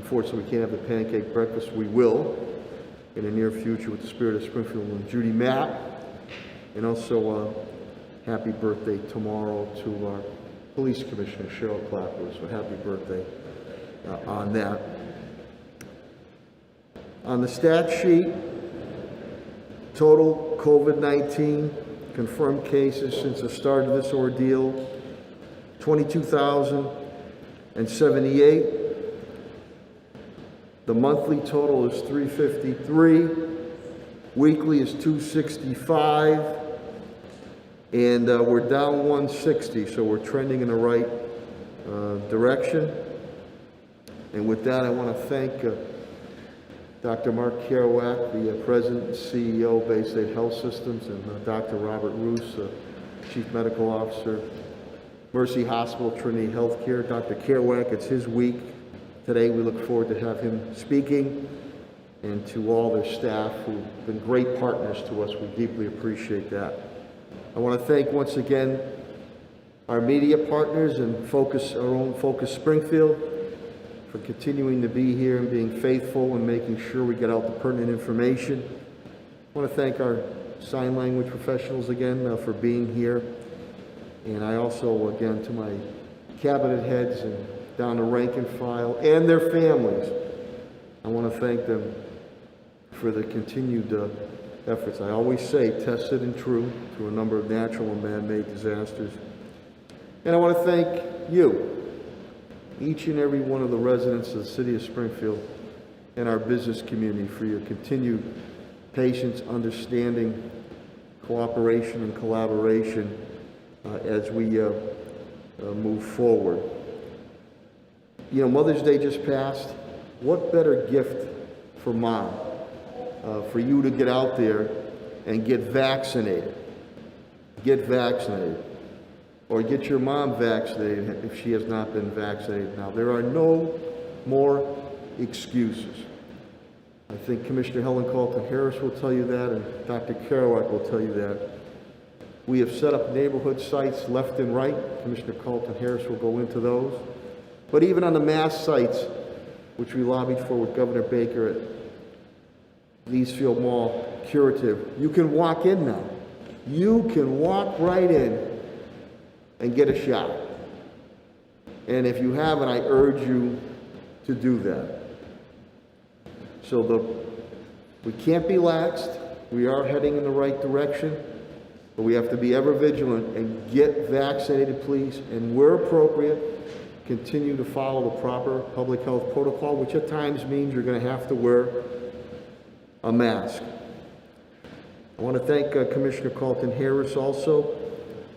unfortunately, we can't have the pancake breakfast. We will in the near future with the Spirit of Springfield and Judy Mapp. And also, happy birthday tomorrow to our Police Commissioner, Cheryl Clapper. So happy birthday on that. On the stat sheet, total COVID-19 confirmed cases since the start of this ordeal, 22,078. The monthly total is 353. Weekly is 265. And we're down 160, so we're trending in the right direction. And with that, I want to thank Dr. Mark Kerouac, the President and CEO of Bay State Health Systems, and Dr. Robert Roos, Chief Medical Officer, Mercy Hospital, Trinity Healthcare. Dr. Kerouac, it's his week. Today we look forward to have him speaking, and to all their staff who've been great partners to us. We deeply appreciate that. I want to thank once again our media partners and our own Focus Springfield for continuing to be here and being faithful and making sure we get out the pertinent information. I want to thank our sign language professionals again for being here. And I also, again, to my cabinet heads and down the rank and file and their families, I want to thank them for the continued efforts. I always say tested and true through a number of natural and man-made disasters. And I want to thank you, each and every one of the residents of the city of Springfield and our business community, for your continued patience, understanding, cooperation, and collaboration as we move forward. You know, Mother's Day just passed. What better gift for Mom? For you to get out there and get vaccinated. Get vaccinated. Or get your mom vaccinated if she has not been vaccinated. Now, there are no more excuses. I think Commissioner Helen Carlton-Harris will tell you that, and Dr. Kerouac will tell you that. We have set up neighborhood sites left and right. Commissioner Carlton-Harris will go into those. But even on the mass sites, which we lobbied for with Governor Baker at Leesfield Mall, Curative, you can walk in now. You can walk right in and get a shot. And if you haven't, I urge you to do that. So we can't be laxed. We are heading in the right direction, but we have to be ever vigilant and get vaccinated, please. And where appropriate, continue to follow the proper public health protocol, which at times means you're going to have to wear a mask. I want to thank Commissioner Carlton-Harris also,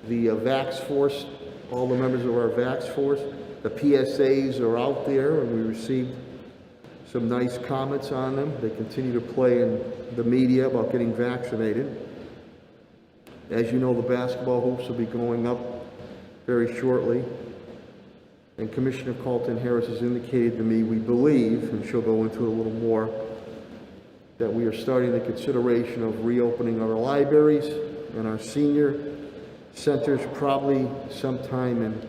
the Vax Force, all the members of our Vax Force. The PSAs are out there, and we received some nice comments on them. They continue to play in the media about getting vaccinated. As you know, the basketball hoops will be going up very shortly. And Commissioner Carlton-Harris has indicated to me, we believe, and she'll go into it a little more, that we are starting the consideration of reopening our libraries and our senior centers probably sometime in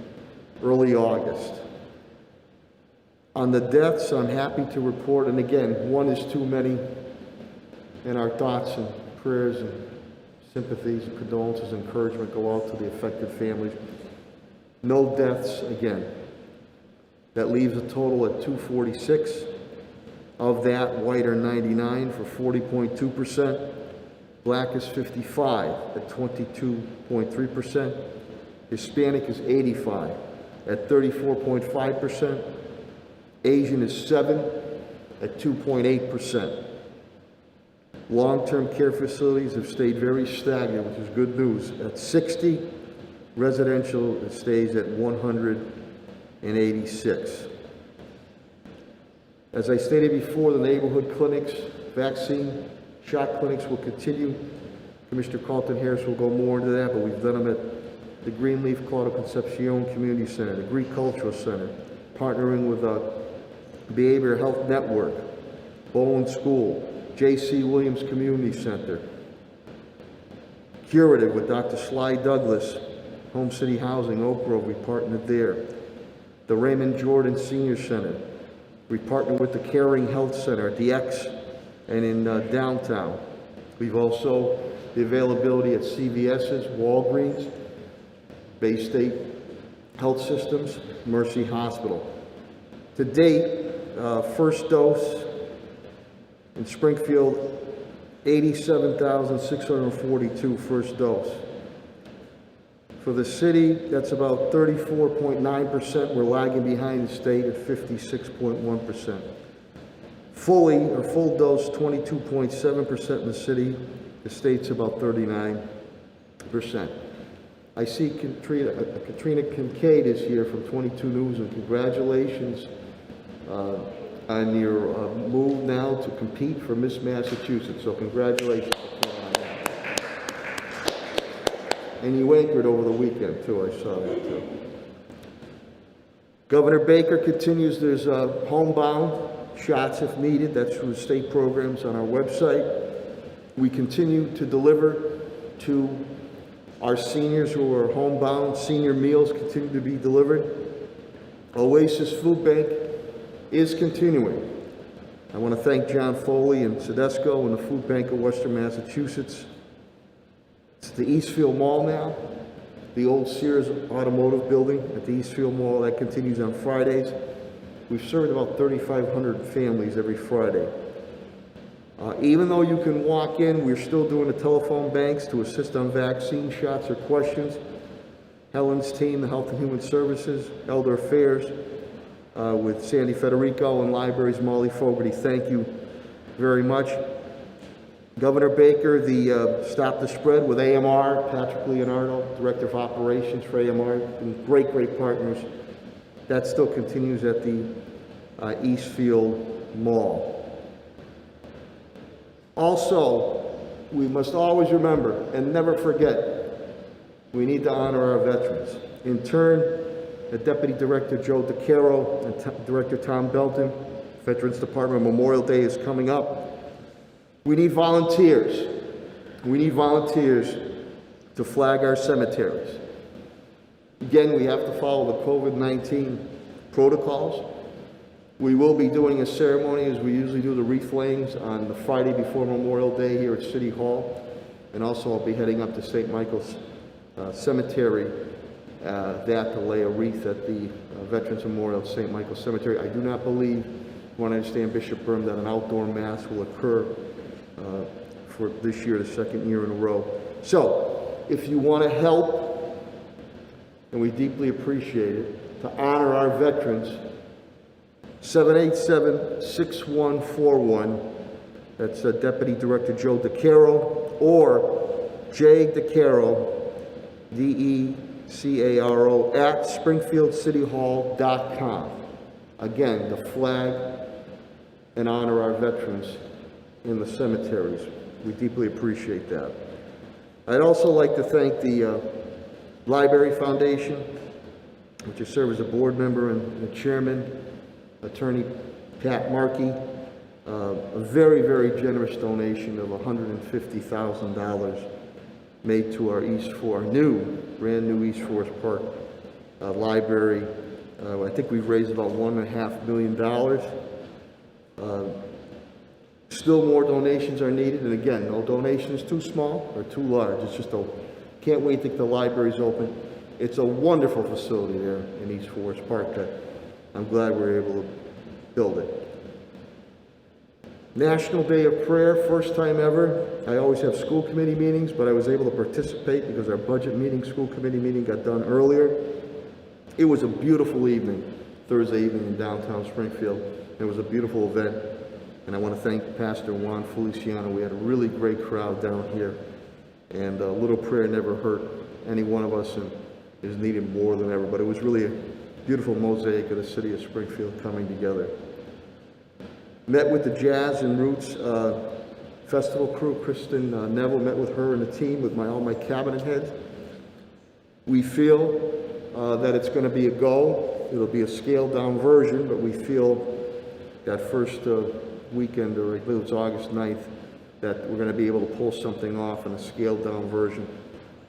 early August. On the deaths, I'm happy to report, and again, one is too many, and our thoughts and prayers and sympathies and condolences and encouragement go out to the affected families. No deaths again. That leaves a total at 246. Of that, white are 99 for 40.2%. Black is 55 at 22.3%. Hispanic is 85 at 34.5%. Asian is 7 at 2.8%. Long-term care facilities have stayed very stagnant, which is good news, at 60. Residential stays at 186. As I stated before, the neighborhood clinics, vaccine shot clinics will continue. Commissioner Carlton-Harris will go more into that, but we've done them at the Greenleaf Claudio Concepcion Community Center, the Greek Cultural Center, partnering with Behavioral Health Network, Boland School, J.C. Williams Community Center, Curative with Dr. Sly Douglas, Home City Housing, Oak Grove, we partnered there, the Raymond Jordan Senior Center, We partner with the Caring Health Center at the X and in downtown. We've also the availability at CVS's, Walgreens, Bay State Health Systems, Mercy Hospital. To date, first dose in Springfield, 87,642 first dose. For the city, that's about 34.9%. We're lagging behind the state at 56.1%. Full dose, 22.7% in the city. The state's about 39%. I see Katrina Kincaid is here from 22 News, and congratulations on your move now to compete for Miss Massachusetts. So congratulations. And you anchored over the weekend too, I saw that too. Governor Baker continues, there's homebound shots if needed. That's through state programs on our website. We continue to deliver to our seniors who are homebound. Senior meals continue to be delivered. Oasis Food Bank is continuing. I want to thank John Foley and Sedesco and the Food Bank of Western Massachusetts. It's the Eastfield Mall now, the old Sears Automotive building at the Eastfield Mall. That continues on Fridays. We've served about 3,500 families every Friday. Even though you can walk in, we're still doing the telephone banks to assist on vaccine shots or questions. Helen's team, the Health and Human Services, Elder Affairs, with Sandy Federico and Libraries, Molly Fogarty, thank you very much. Governor Baker, the Stop the Spread with AMR, Patrick Leonardo, Director of Operations for AMR, and great partners. That still continues at the Eastfield Mall. Also, we must always remember and never forget, we need to honor our veterans. In turn, the Deputy Director Joe DeCaro and Director Tom Belton, Veterans Department Memorial Day is coming up. We need volunteers. We need volunteers to flag our cemeteries. Again, we have to follow the COVID-19 protocols. We will be doing a ceremony as we usually do the wreath layings on the Friday before Memorial Day here at City Hall. And also I'll be heading up to St. Michael's Cemetery to lay a wreath at the Veterans Memorial at St. Michael's Cemetery. I do not believe, when I understand Bishop Byrne, that an outdoor mass will occur for this year, the second year in a row. So, if you want to help, and we deeply appreciate it, to honor our veterans, 787-6141, that's Deputy Director Joe DeCaro, or J. DeCaro, DeCaro, at SpringfieldCityHall.com. Again, to flag and honor our veterans in the cemeteries. We deeply appreciate that. I'd also like to thank the Library Foundation, which I serve as a board member and the chairman, Attorney Pat Markey, a very generous donation of $150,000 made to our brand new East Forest Park library. I think we've raised about $1.5 million. Still more donations are needed, and again, no donation is too small or too large. It's just can't wait to get the libraries open. It's a wonderful facility there in East Forest Park that I'm glad we're able to build it. National Day of Prayer, first time ever. I always have school committee meetings, but I was able to participate because our budget meeting, school committee meeting got done earlier. It was a beautiful evening, Thursday evening in downtown Springfield. It was a beautiful event, and I want to thank Pastor Juan Feliciano. We had a really great crowd down here, and a little prayer never hurt any one of us, and is needed more than ever. But it was really a beautiful mosaic of the city of Springfield coming together. Met with the Jazz and Roots festival crew. Kristen Neville, met with her and the team, with all my cabinet heads. We feel that it's going to be a go. It'll be a scaled down version, but we feel that first weekend, or I believe it's August 9th, that we're going to be able to pull something off in a scaled down version.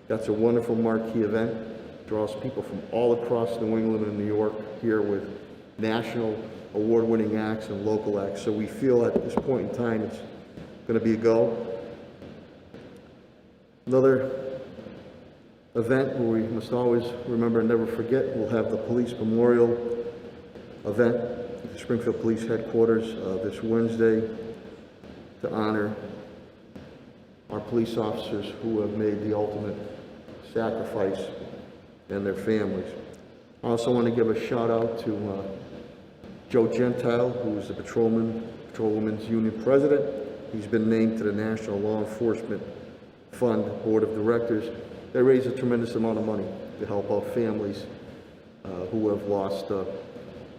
That's a wonderful marquee event. Draws people from all across New England and New York here with national award-winning acts and local acts. So we feel at this point in time it's going to be a go. Another event where we must always remember and never forget, we'll have the Police Memorial event at the Springfield Police Headquarters this Wednesday to honor our police officers who have made the ultimate sacrifice and their families. I also want to give a shout out to Joe Gentile, who is the Patrolwomen's Union President. He's been named to the National Law Enforcement Fund Board of Directors. They raise a tremendous amount of money to help out families who have lost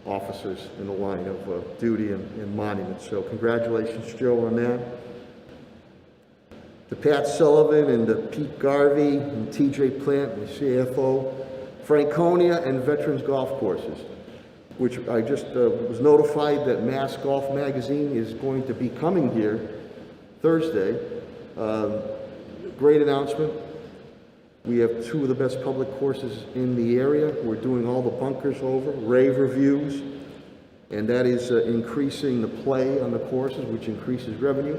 officers in the line of duty and monuments. So congratulations, Joe, on that. To Pat Sullivan and to Pete Garvey and TJ Plant, the CFO, Franconia and Veterans Golf Courses, which I just was notified that Mass Golf Magazine is going to be coming here Thursday. Great announcement. We have two of the best public courses in the area. We're doing all the bunkers over, rave reviews, and that is increasing the play on the courses, which increases revenue.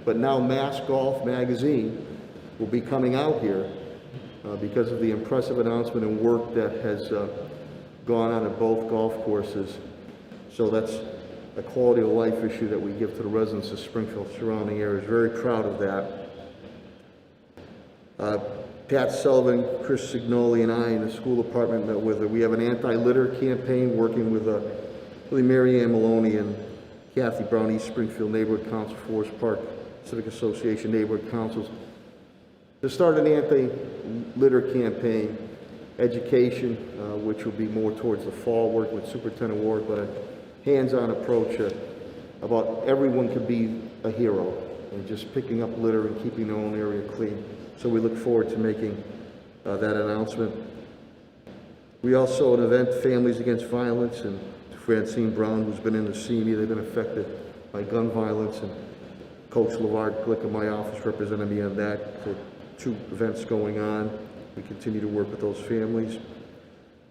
But now Mass Golf Magazine will be coming out here because of the impressive announcement and work that has gone on at both golf courses. So that's a quality of life issue that we give to the residents of Springfield surrounding areas. Very proud of that. Pat Sullivan, Chris Signoli, and I in the school department met with her. We have an anti-litter campaign working with Mary Ann Maloney and Kathy Brown, East Springfield Neighborhood Council, Forest Park Civic Association Neighborhood Councils, to start an anti-litter campaign, education, which will be more towards the fall, work with Superintendent Ward, but a hands-on approach about everyone could be a hero and just picking up litter and keeping their own area clean. So we look forward to making that announcement. We also an event, Families Against Violence, and Francine Brown, who's been in to see me. They've been affected by gun violence, and Coach LeVar Glick in my office represented me on that. So 2 events going on. We continue to work with those families.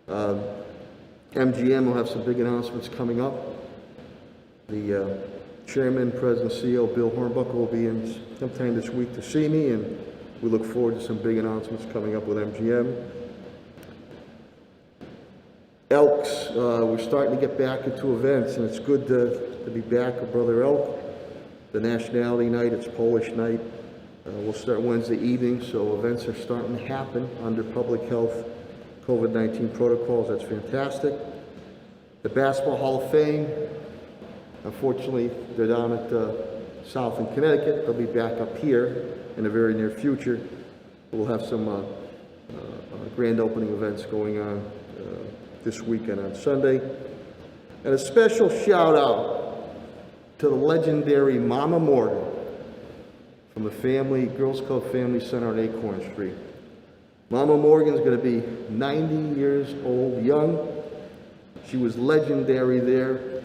MGM will have some big announcements coming up. The Chairman, President, CEO, Bill Hornbuckle will be in sometime this week to see me, and we look forward to some big announcements coming up with MGM. Elks, we're starting to get back into events, and it's good to be back with Brother Elk. The Nationality Night, it's Polish night. We'll start Wednesday evening, so events are starting to happen under public health COVID-19 protocols. That's fantastic. The Basketball Hall of Fame, unfortunately, they're down at South in Connecticut. They'll be back up here in the very near future. We'll have some grand opening events going on this weekend on Sunday. And a special shout out to the legendary Mama Morgan from the Girls Club Family Center on Acorn Street. Mama Morgan's going to be 90 years old, young. She was legendary there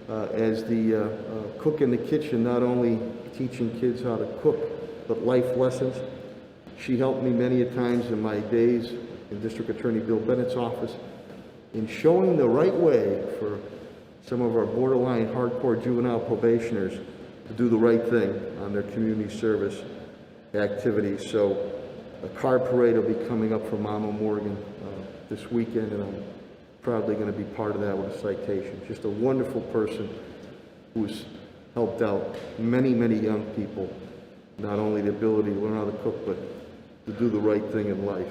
as the cook in the kitchen, not only teaching kids how to cook, but life lessons. She helped me many a times in my days in District Attorney Bill Bennett's office in showing the right way for some of our borderline hardcore juvenile probationers to do the right thing on their community service activities. So a car parade will be coming up for Mama Morgan this weekend, and I'm proudly going to be part of that with a citation. Just a wonderful person who's helped out many, many young people, not only the ability to learn how to cook, but to do the right thing in life.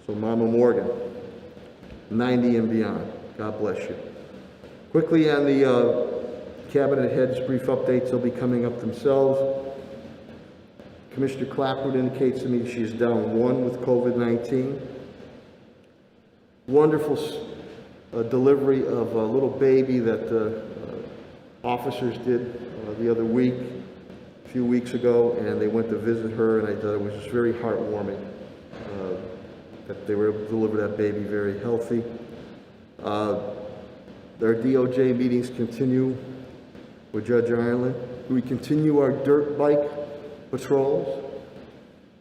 So Mama Morgan, 90 and beyond. God bless you. Quickly on the cabinet heads, brief updates, they'll be coming up themselves. Commissioner Clapwood indicates to me she's down 1 with COVID-19. Wonderful delivery of a little baby that officers did the other week, a few weeks ago, and they went to visit her, and I thought it was just very heartwarming that they were able to deliver that baby very healthy. Their DOJ meetings continue with Judge Ireland. We continue our dirt bike patrols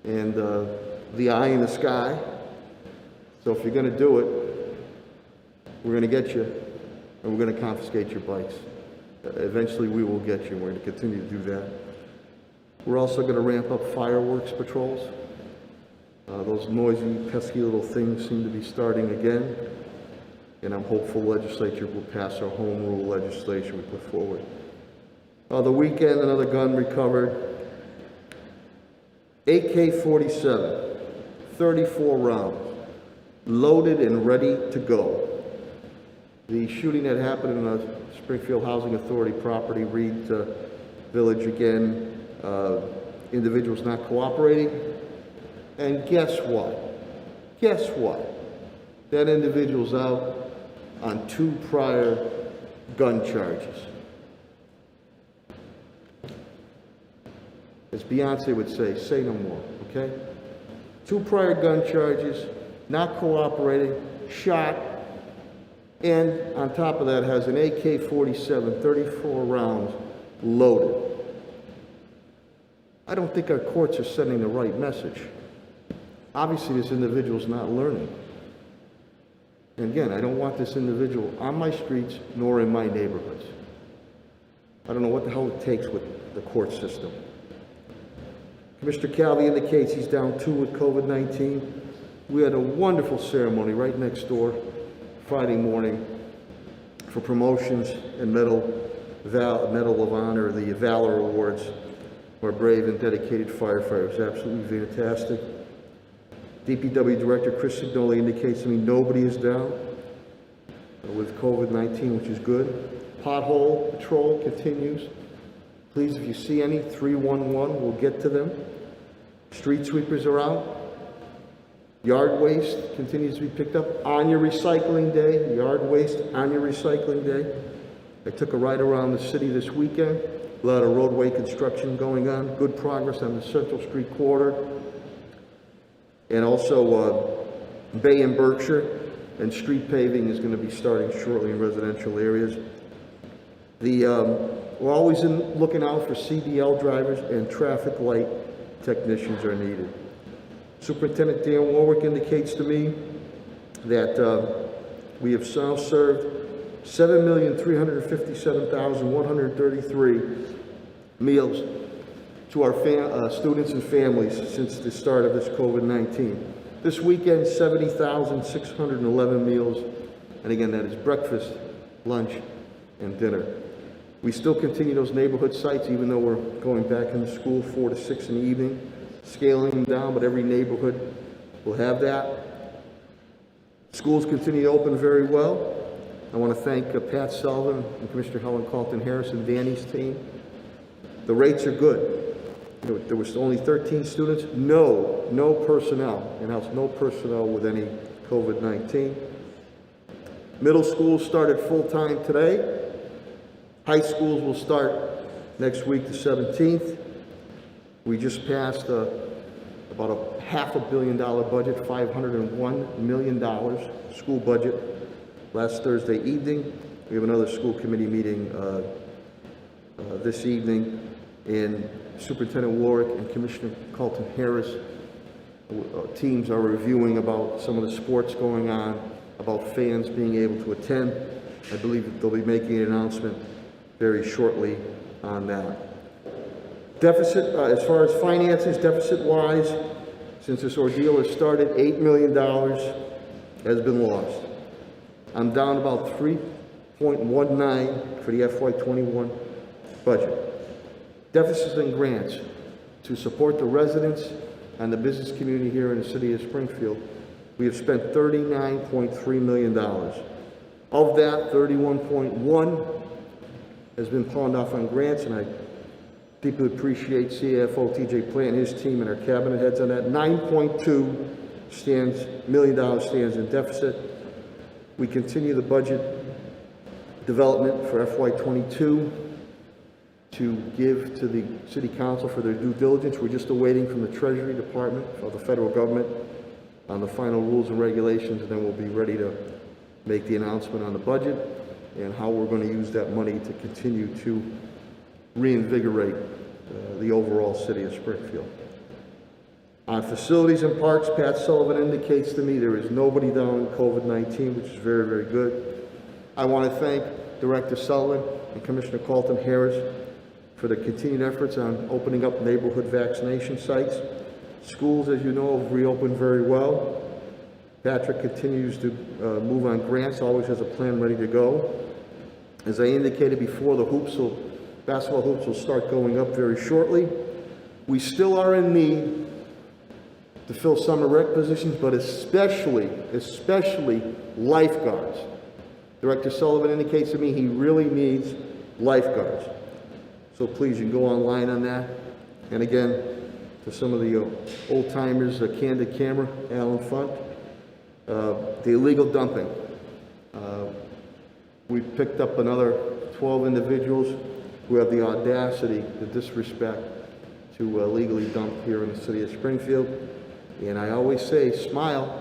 and the eye in the sky. So if you're going to do it, we're going to get you. and we're going to confiscate your bikes. Eventually, we will get you, and we're going to continue to do that. We're also going to ramp up fireworks patrols. Those noisy, pesky little things seem to be starting again, and I'm hopeful the legislature will pass our home rule legislation we put forward. The weekend, another gun recovered. AK-47, 34 rounds, loaded and ready to go. The shooting that happened in the Springfield Housing Authority property, Reed Village again, individuals not cooperating. And guess what? Guess what? That individual's out on 2 prior gun charges. As Beyonce would say no more, okay? 2 prior gun charges, not cooperating, shot, and on top of that has an AK-47, 34 rounds, loaded. I don't think our courts are sending the right message. Obviously, this individual's not learning. And again, I don't want this individual on my streets nor in my neighborhoods. I don't know what the hell it takes with the court system. Commissioner Calvi indicates he's down 2 with COVID-19. We had a wonderful ceremony right next door Friday morning for promotions and Medal of Honor, the Valor Awards, for brave and dedicated firefighters. Absolutely fantastic. DPW Director Chris Signoli indicates to me nobody is down with COVID-19, which is good. Pothole Patrol continues. Please, if you see any, 311, we'll get to them. Street sweepers are out. Yard waste continues to be picked up on your recycling day. Yard waste on your recycling day. I took a ride around the city this weekend. A lot of roadway construction going on. Good progress on the Central Street corridor. And also Bay and Berkshire, and street paving is going to be starting shortly in residential areas. We're always looking out for CDL drivers, and traffic light technicians are needed. Superintendent Dan Warwick indicates to me that we have now served 7,357,133 meals to our students and families since the start of this COVID-19. This weekend, 70,611 meals, and again, that is breakfast, lunch, and dinner. We still continue those neighborhood sites, even though we're going back into school 4 to 6 in the evening, scaling them down, but every neighborhood will have that. Schools continue to open very well. I want to thank Pat Sullivan and Commissioner Helen Carlton-Harris and Danny's team. The rates are good. There was only 13 students, no personnel, in-house, no personnel with any COVID-19. Middle schools started full-time today. High schools will start next week, the 17th. We just passed about a $500 million budget, $501 million school budget last Thursday evening. We have another school committee meeting this evening, and Superintendent Warwick and Commissioner Carlton-Harris teams are reviewing about some of the sports going on, about fans being able to attend. I believe that they'll be making an announcement very shortly on that. Deficit, as far as finances, deficit-wise, since this ordeal has started, $8 million has been lost. I'm down about 3.19 for the FY21 budget. Deficits and grants to support the residents and the business community here in the city of Springfield. We have spent $39.3 million. Of that, 31.1 has been pawned off on grants, and I deeply appreciate CFO TJ Plant and his team and our cabinet heads on that. 9.2 million stands in deficit. We continue the budget development for FY22 to give to the City Council for their due diligence. We're just awaiting from the Treasury Department of the federal government on the final rules and regulations, and then we'll be ready to make the announcement on the budget and how we're going to use that money to continue to reinvigorate the overall city of Springfield. On facilities and parks, Pat Sullivan indicates to me there is nobody down in COVID-19, which is very, very good. I want to thank Director Sullivan and Commissioner Carlton Harris for the continued efforts on opening up neighborhood vaccination sites. Schools, as you know, have reopened very well. Patrick continues to move on grants, always has a plan ready to go. As I indicated before, basketball hoops will start going up very shortly. We still are in need to fill summer rec positions, but especially lifeguards. Director Sullivan indicates to me he really needs lifeguards. So please, you can go online on that. And again, to some of the old timers, Candid Camera, Alan Funt, the illegal dumping. We picked up another 12 individuals who have the audacity, the disrespect to legally dump here in the city of Springfield. And I always say, smile,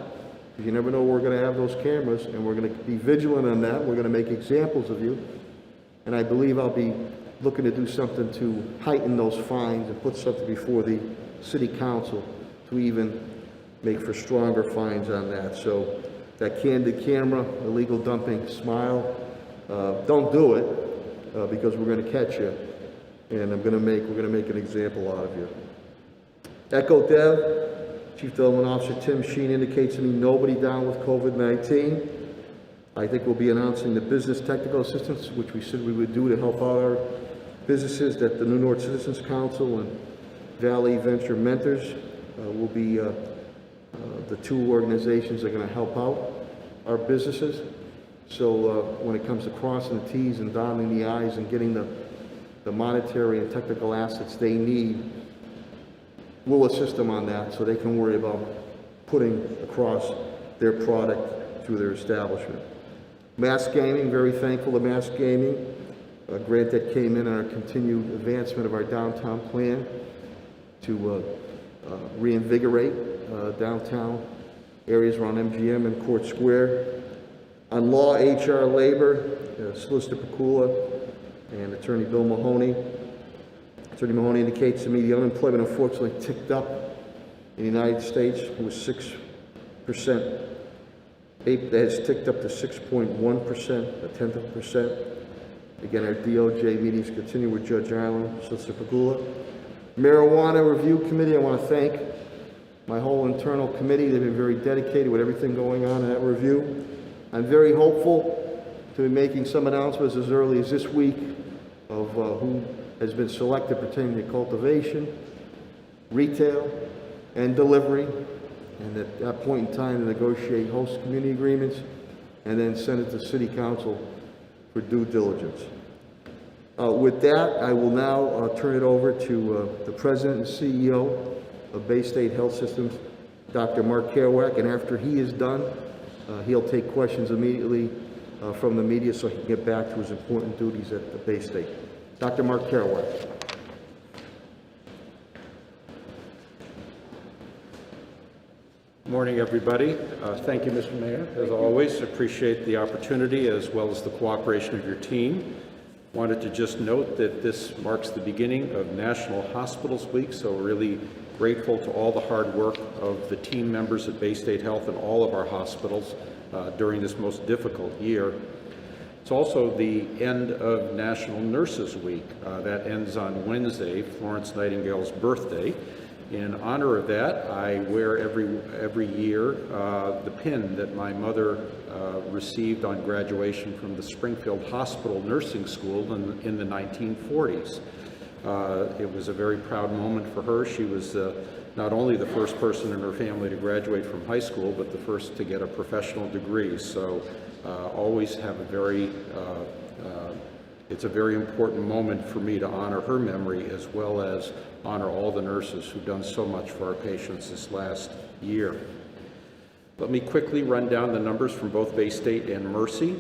because you never know we're going to have those cameras, and we're going to be vigilant on that. We're going to make examples of you. And I believe I'll be looking to do something to heighten those fines and put something before the City Council to even make for stronger fines on that. So that Candid Camera, illegal dumping, smile. Don't do it because we're going to catch you, and we're going to make an example out of you. Echo Dev, Chief Development Officer Tim Sheen indicates to me nobody down with COVID-19. I think we'll be announcing the business technical assistance, which we said we would do to help out our businesses, that the New North Citizens Council and Valley Venture Mentors will be the two organizations that are going to help out our businesses. So when it comes to crossing the T's and dotting the I's and getting the monetary and technical assets they need, we'll assist them on that so they can worry about putting across their product through their establishment. Mass gaming, very thankful to Mass Gaming, a grant that came in on our continued advancement of our downtown plan to reinvigorate downtown areas around MGM and Court Square. On law, HR, labor, Solicitor Pakula and Attorney Bill Mahoney. Attorney Mahoney indicates to me the unemployment unfortunately ticked up in the United States. It was 6%. It has ticked up to 6.1%, a tenth of a percent. Again, our DOJ meetings continue with Judge Ireland, Solicitor Pagula. Marijuana Review Committee, I want to thank my whole internal committee. They've been very dedicated with everything going on in that review. I'm very hopeful to be making some announcements as early as this week of who has been selected pertaining to cultivation, retail, and delivery. And at that point in time, to negotiate host community agreements and then send it to City Council for due diligence. With that, I will now turn it over to the President and CEO of Bay State Health Systems, Dr. Mark Kerouac, and after he is done, he'll take questions immediately from the media so he can get back to his important duties at the Bay State. Dr. Mark Kerouac. Morning, everybody. Thank you, Mr. Mayor. As always, appreciate the opportunity as well as the cooperation of your team. Wanted to just note that this marks the beginning of National Hospitals Week, so we're really grateful to all the hard work of the team members at Bay State Health and all of our hospitals during this most difficult year. It's also the end of National Nurses Week. That ends on Wednesday, Florence Nightingale's birthday. In honor of that, I wear every year the pin that my mother received on graduation from the Springfield Hospital Nursing School in the 1940s. It was a very proud moment for her. She was not only the first person in her family to graduate from high school, but the first to get a professional degree. So always have a very, it's a very important moment for me to honor her memory as well as honor all the nurses who've done so much for our patients this last year. Let me quickly run down the numbers from both Bay State and Mercy.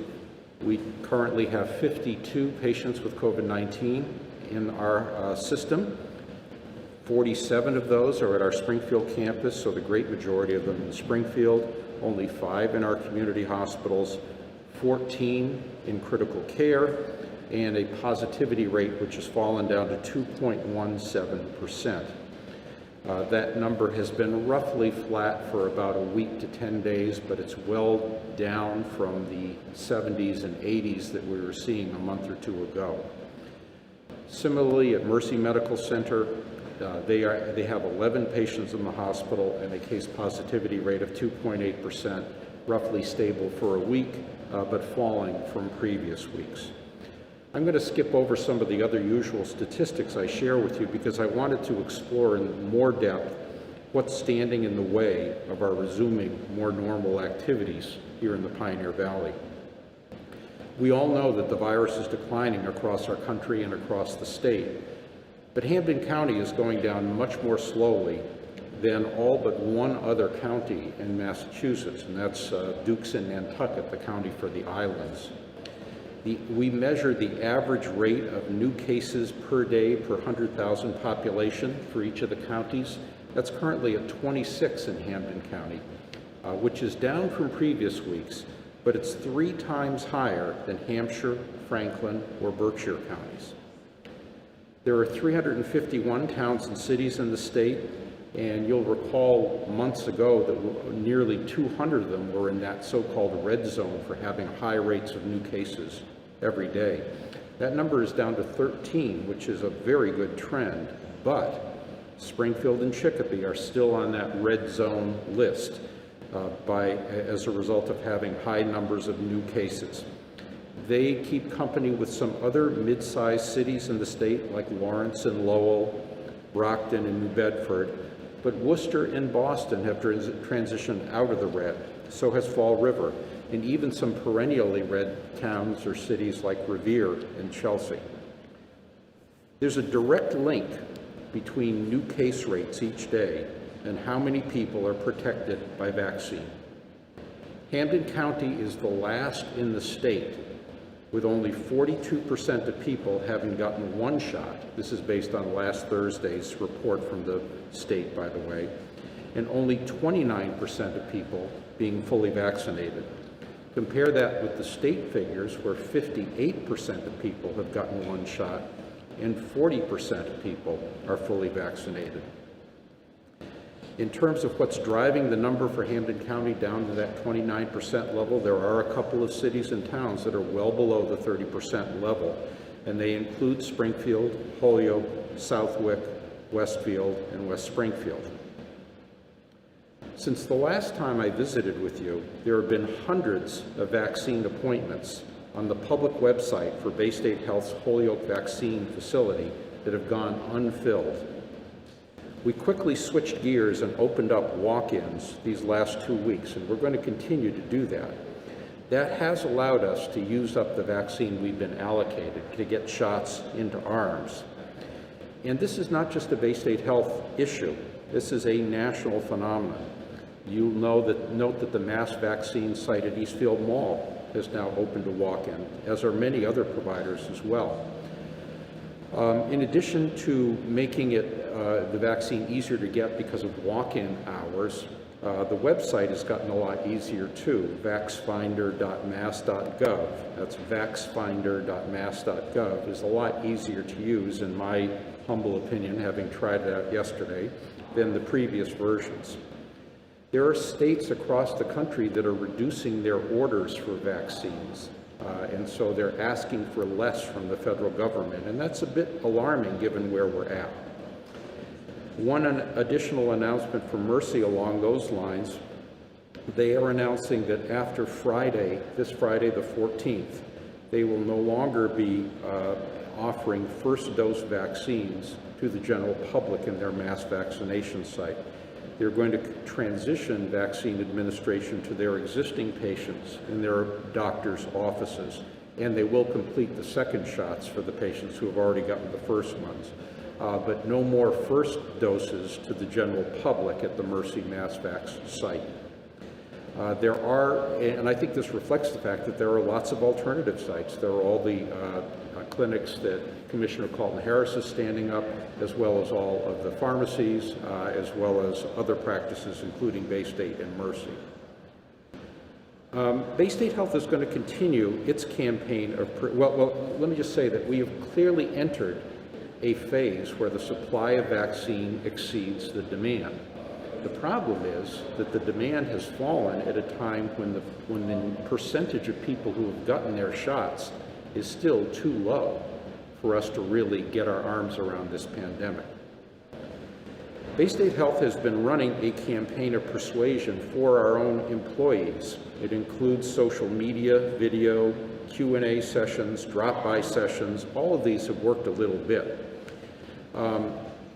We currently have 52 patients with COVID-19 in our system. 47 of those are at our Springfield campus, so the great majority of them in Springfield, only 5 in our community hospitals, 14 in critical care, and a positivity rate which has fallen down to 2.17%. That number has been roughly flat for about a week to 10 days, but it's well down from the 70s and 80s that we were seeing a month or two ago. Similarly, at Mercy Medical Center, they have 11 patients in the hospital and a case positivity rate of 2.8%, roughly stable for a week, but falling from previous weeks. I'm going to skip over some of the other usual statistics I share with you because I wanted to explore in more depth what's standing in the way of our resuming more normal activities here in the Pioneer Valley. We all know that the virus is declining across our country and across the state, but Hampden County is going down much more slowly than all but one other county in Massachusetts, and that's Dukes and Nantucket, the county for the islands. We measure the average rate of new cases per day per 100,000 population for each of the counties. That's currently at 26 in Hampden County, which is down from previous weeks, but it's 3 times higher than Hampshire, Franklin, or Berkshire counties. There are 351 towns and cities in the state, and you'll recall months ago that nearly 200 of them were in that so-called red zone for having high rates of new cases every day. That number is down to 13, which is a very good trend, but Springfield and Chicopee are still on that red zone list as a result of having high numbers of new cases. They keep company with some other mid-sized cities in the state like Lawrence and Lowell, Brockton and New Bedford, but Worcester and Boston have transitioned out of the red. So has Fall River, and even some perennially red towns or cities like Revere and Chelsea. There's a direct link between new case rates each day and how many people are protected by vaccine. Hampden County is the last in the state with only 42% of people having gotten 1 shot. This is based on last Thursday's report from the state, by the way, and only 29% of people being fully vaccinated. Compare that with the state figures where 58% of people have gotten 1 shot and 40% of people are fully vaccinated. In terms of what's driving the number for Hampden County down to that 29% level, there are a couple of cities and towns that are well below the 30% level, and they include Springfield, Holyoke, Southwick, Westfield, and West Springfield. Since the last time I visited with you, there have been hundreds of vaccine appointments on the public website for Bay State Health's Holyoke Vaccine Facility that have gone unfilled. We quickly switched gears and opened up walk-ins these last 2 weeks, and we're going to continue to do that. That has allowed us to use up the vaccine we've been allocated to get shots into arms. And this is not just a Bay State Health issue. This is a national phenomenon. You'll note that the mass vaccine site at Eastfield Mall has now opened a walk-in, as are many other providers as well. In addition to making it the vaccine easier to get because of walk-in hours, the website has gotten a lot easier too, vaxfinder.mass.gov. That's vaxfinder.mass.gov is a lot easier to use, in my humble opinion, having tried it out yesterday, than the previous versions. There are states across the country that are reducing their orders for vaccines. And so they're asking for less from the federal government, and that's a bit alarming given where we're at. One additional announcement from Mercy along those lines, they are announcing that after Friday, this Friday the 14th, they will no longer be offering first dose vaccines to the general public in their mass vaccination site. They're going to transition vaccine administration to their existing patients in their doctors' offices, and they will complete the second shots for the patients who have already gotten the first ones. But no more first doses to the general public at the Mercy Mass Vax site. There are, and I think this reflects the fact that there are lots of alternative sites. There are all the clinics that Commissioner Colton-Harris is standing up, as well as all of the pharmacies, as well as other practices, including Bay State and Mercy. Bay State Health is going to continue its campaign of, let me just say that we have clearly entered a phase where the supply of vaccine exceeds the demand. The problem is that the demand has fallen at a time when the percentage of people who have gotten their shots is still too low for us to really get our arms around this pandemic. Bay State Health has been running a campaign of persuasion for our own employees. It includes social media, video, Q&A sessions, drop-by sessions. All of these have worked a little bit.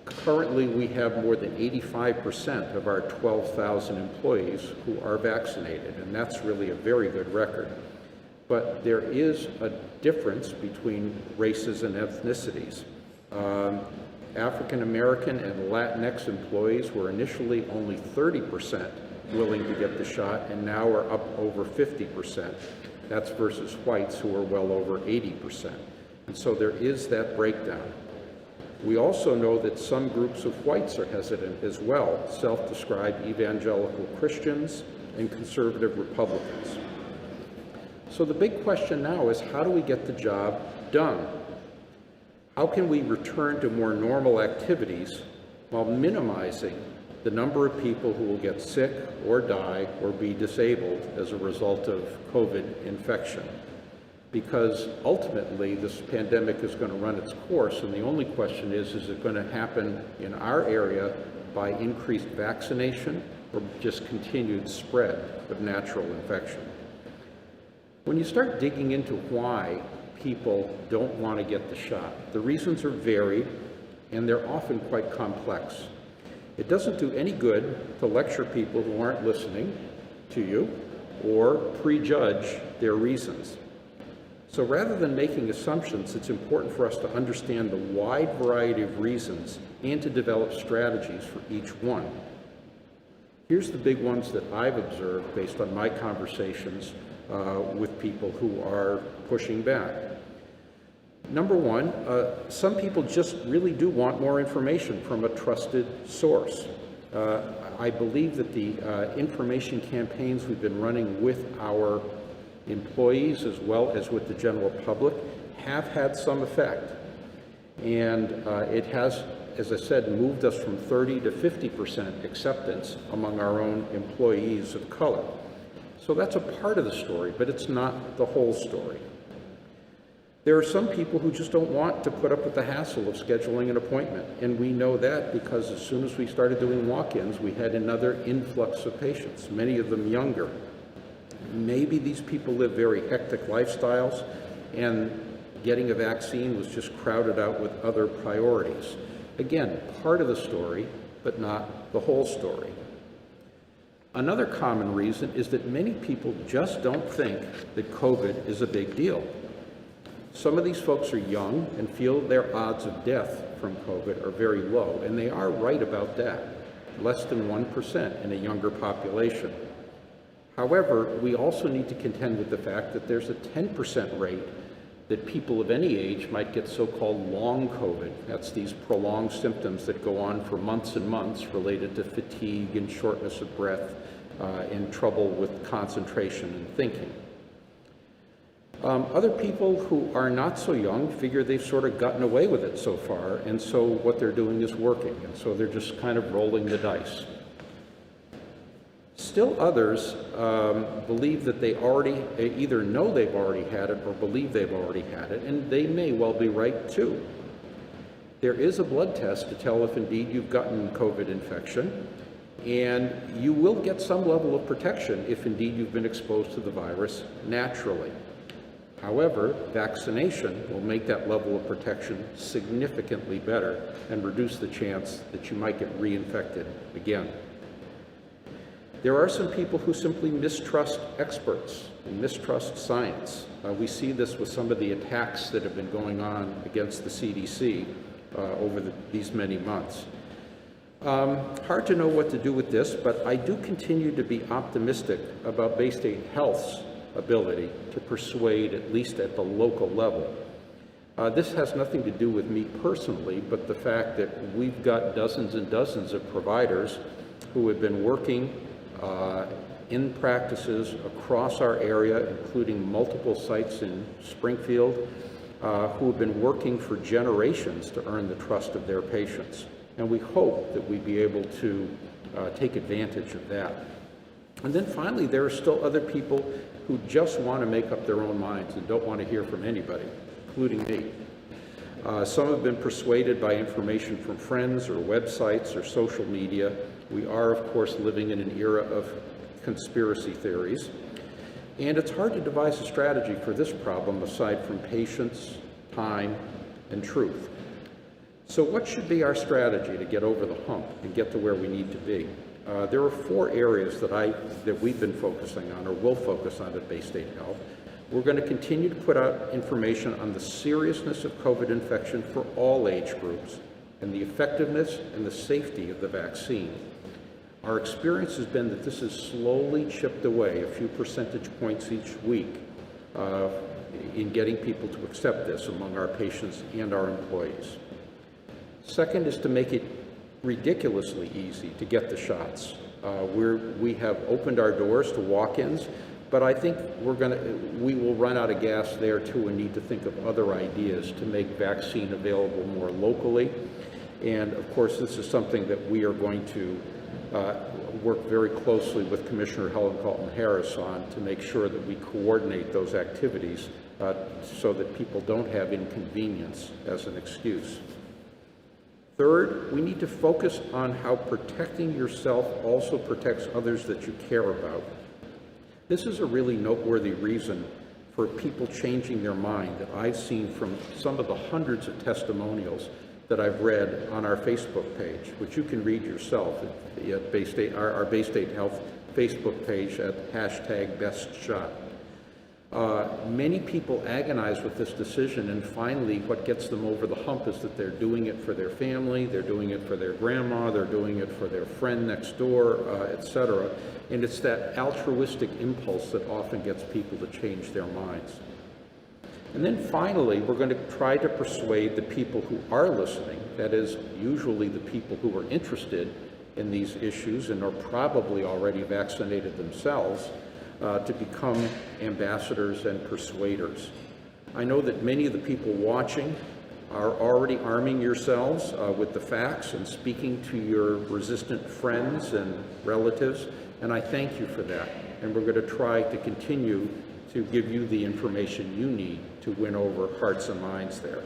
Currently, we have more than 85% of our 12,000 employees who are vaccinated, and that's really a very good record. But there is a difference between races and ethnicities. African American and Latinx employees were initially only 30% willing to get the shot, and now are up over 50%. That's versus whites who are well over 80%. And so there is that breakdown. We also know that some groups of whites are hesitant as well, self-described evangelical Christians and conservative Republicans. So the big question now is, how do we get the job done? How can we return to more normal activities while minimizing the number of people who will get sick or die or be disabled as a result of COVID infection? Because ultimately this pandemic is going to run its course, and the only question is it going to happen in our area by increased vaccination or just continued spread of natural infection? When you start digging into why people don't want to get the shot, the reasons are varied and they're often quite complex. It doesn't do any good to lecture people who aren't listening to you or prejudge their reasons. So rather than making assumptions, it's important for us to understand the wide variety of reasons and to develop strategies for each one. Here's the big ones that I've observed based on my conversations with people who are pushing back. Number one, some people just really do want more information from a trusted source. I believe that the information campaigns we've been running with our employees as well as with the general public have had some effect. And it has, as I said, moved us from 30 to 50% acceptance among our own employees of color. So that's a part of the story, but it's not the whole story. There are some people who just don't want to put up with the hassle of scheduling an appointment, and we know that because as soon as we started doing walk-ins, we had another influx of patients, many of them younger. Maybe these people live very hectic lifestyles, and getting a vaccine was just crowded out with other priorities. Again, part of the story, but not the whole story. Another common reason is that many people just don't think that COVID is a big deal. Some of these folks are young and feel their odds of death from COVID are very low, and they are right about that, less than 1% in a younger population. However, we also need to contend with the fact that there's a 10% rate that people of any age might get so-called long COVID. That's these prolonged symptoms that go on for months and months related to fatigue and shortness of breath and trouble with concentration and thinking. Other people who are not so young figure they've sort of gotten away with it so far, and so what they're doing is working, and so they're just kind of rolling the dice. Still others believe that they either know they've already had it or believe they've already had it, and they may well be right too. There is a blood test to tell if indeed you've gotten COVID infection, and you will get some level of protection if indeed you've been exposed to the virus naturally. However, vaccination will make that level of protection significantly better and reduce the chance that you might get reinfected again. There are some people who simply mistrust experts and mistrust science. We see this with some of the attacks that have been going on against the CDC over these many months. Hard to know what to do with this, but I do continue to be optimistic about Bay State Health's ability to persuade, at least at the local level. This has nothing to do with me personally, but the fact that we've got dozens and dozens of providers who have been working in practices across our area, including multiple sites in Springfield, who have been working for generations to earn the trust of their patients. And we hope that we'd be able to take advantage of that. And then finally, there are still other people who just want to make up their own minds and don't want to hear from anybody, including me. Some have been persuaded by information from friends or websites or social media. We are, of course, living in an era of conspiracy theories. And it's hard to devise a strategy for this problem aside from patience, time, and truth. So what should be our strategy to get over the hump and get to where we need to be? There are 4 areas that we've been focusing on or will focus on at Bay State Health. We're going to continue to put out information on the seriousness of COVID infection for all age groups and the effectiveness and the safety of the vaccine. Our experience has been that this has slowly chipped away a few percentage points each week in getting people to accept this among our patients and our employees. Second is to make it ridiculously easy to get the shots. We have opened our doors to walk-ins, but I think we will run out of gas there too and need to think of other ideas to make vaccine available more locally. And of course, this is something that we are going to work very closely with Commissioner Helen Colton-Harris on to make sure that we coordinate those activities so that people don't have inconvenience as an excuse. Third, we need to focus on how protecting yourself also protects others that you care about. This is a really noteworthy reason for people changing their mind that I've seen from some of the hundreds of testimonials that I've read on our Facebook page, which you can read yourself at Bay State, our Bay State Health Facebook page at #BestShot. Many people agonize with this decision, and finally what gets them over the hump is that they're doing it for their family, they're doing it for their grandma, they're doing it for their friend next door, etc. And it's that altruistic impulse that often gets people to change their minds. And then finally, we're going to try to persuade the people who are listening, that is usually the people who are interested in these issues and are probably already vaccinated themselves, to become ambassadors and persuaders. I know that many of the people watching are already arming yourselves with the facts and speaking to your resistant friends and relatives, and I thank you for that. And we're going to try to continue to give you the information you need to win over hearts and minds there.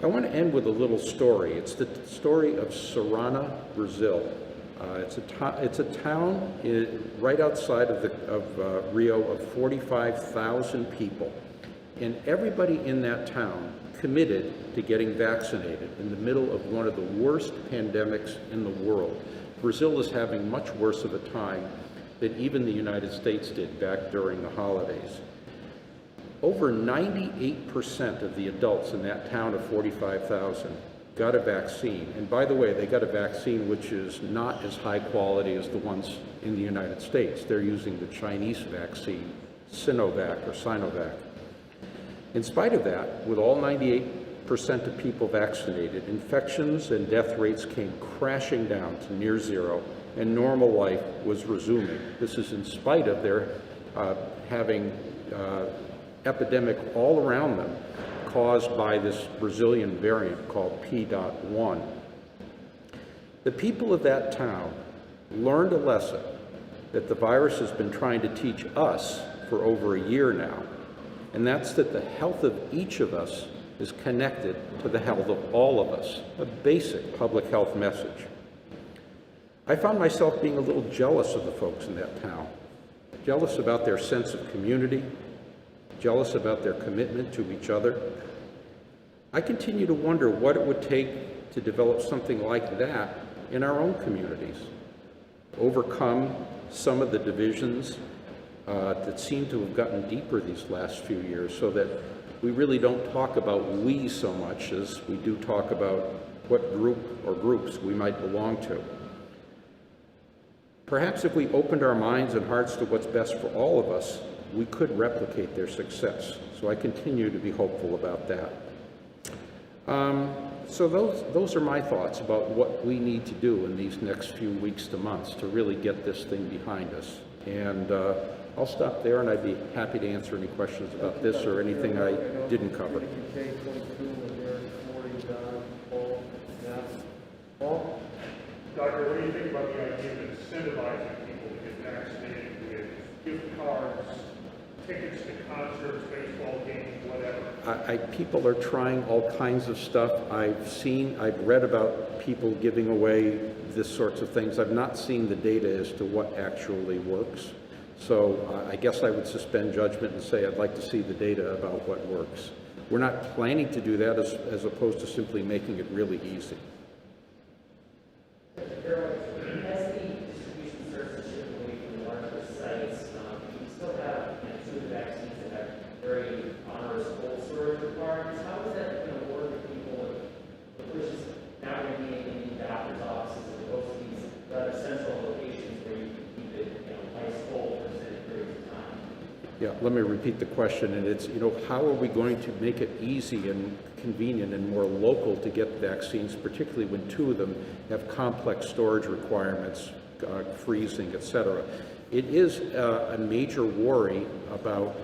I want to end with a little story. It's the story of Serrana, Brazil. It's a town right outside of Rio of 45,000 people, and everybody in that town committed to getting vaccinated in the middle of one of the worst pandemics in the world. Brazil is having much worse of a time than even the United States did back during the holidays. Over 98% of the adults in that town of 45,000 got a vaccine. And by the way, they got a vaccine which is not as high quality as the ones in the United States. They're using the Chinese vaccine, Sinovac. In spite of that, with all 98% of people vaccinated, infections and death rates came crashing down to near zero, and normal life was resuming. This is in spite of their having epidemic all around them, caused by this Brazilian variant called P.1. The people of that town learned a lesson that the virus has been trying to teach us for over a year now, and that's that the health of each of us is connected to the health of all of us, a basic public health message. I found myself being a little jealous of the folks in that town, jealous about their sense of community, jealous about their commitment to each other. I continue to wonder what it would take to develop something like that in our own communities, overcome some of the divisions that seem to have gotten deeper these last few years, so that we really don't talk about we so much as we do talk about what group or groups we might belong to. Perhaps if we opened our minds and hearts to what's best for all of us, we could replicate their success. So I continue to be hopeful about that. So those are my thoughts about what we need to do in these next few weeks to months to really get this thing behind us. And I'll stop there, and I'd be happy to answer any questions about this or anything I didn't cover. Paul? Doctor, what do you think about the idea of incentivizing people to get vaccinated with gift cards, tickets to concerts, baseball games, whatever? People are trying all kinds of stuff. I've read about people giving away this sorts of things. I've not seen the data as to what actually works. So I guess I would suspend judgment and say I'd like to see the data about what works. We're not planning to do that as opposed to simply making it really easy. As the distribution starts to shift away from the larger sites, we still have two of the vaccines that have very onerous cold storage requirements. How is that going to work with people, which is now going to be in the doctor's offices as opposed to these rather central locations where you can keep it ice cold for extended periods of time? Yeah, let me repeat the question, and it's, how are we going to make it easy and convenient and more local to get vaccines, particularly when two of them have complex storage requirements, freezing, et cetera. It is a major worry about,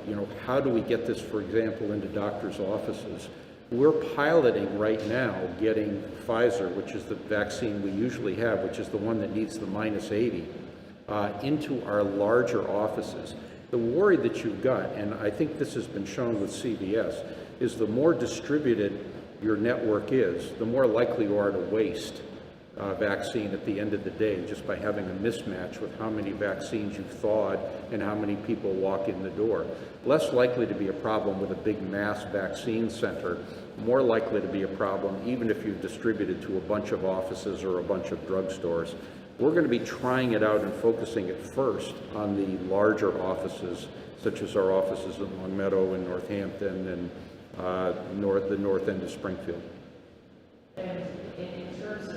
how do we get this, for example, into doctors' offices. We're piloting right now getting Pfizer, which is the vaccine we usually have, which is the one that needs the -80, into our larger offices. The worry that you've got, and I think this has been shown with CVS, is the more distributed your network is, the more likely you are to waste vaccine at the end of the day just by having a mismatch with how many vaccines you've thawed and how many people walk in the door. Less likely to be a problem with a big mass vaccine center, more likely to be a problem even if you've distributed to a bunch of offices or a bunch of drugstores. We're going to be trying it out and focusing it first on the larger offices, such as our offices in Long Meadow and Northampton and the north end of Springfield. And in terms of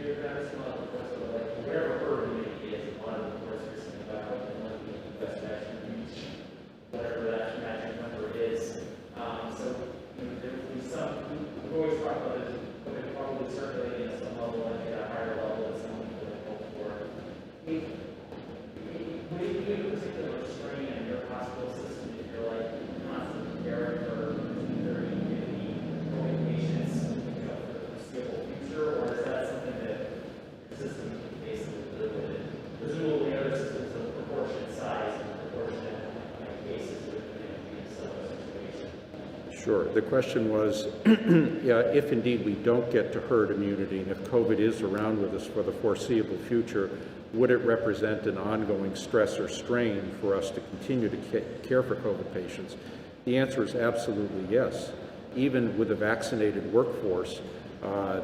your vaccine model, like wherever herd immunity is, a lot of the course you're saying about the best vaccine reach, whatever that magic number is. So there will be some, we've always talked about it, but they're probably circulating at some level, like at a higher level than some people would hope for. Would it be a particular strain in your hospital system if you're like constantly caring for 30, 50 COVID patients for the foreseeable future, or is that something that the system can basically live with? Presumably other systems of proportionate size and proportionate cases would be in a similar situation. Sure. The question was, if indeed we don't get to herd immunity and if COVID is around with us for the foreseeable future, would it represent an ongoing stress or strain for us to continue to care for COVID patients? The answer is absolutely yes. Even with a vaccinated workforce,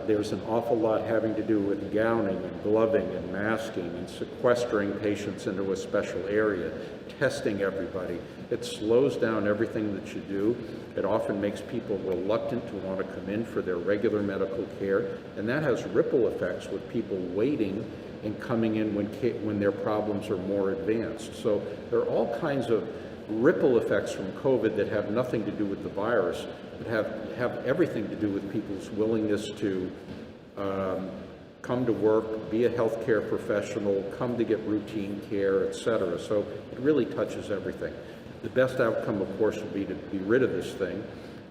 there's an awful lot having to do with gowning and gloving and masking and sequestering patients into a special area, testing everybody. It slows down everything that you do. It often makes people reluctant to want to come in for their regular medical care, and that has ripple effects with people waiting and coming in when their problems are more advanced. So there are all kinds of ripple effects from COVID that have nothing to do with the virus, but have everything to do with people's willingness to come to work, be a healthcare professional, come to get routine care, et cetera. So it really touches everything. The best outcome, of course, would be to be rid of this thing.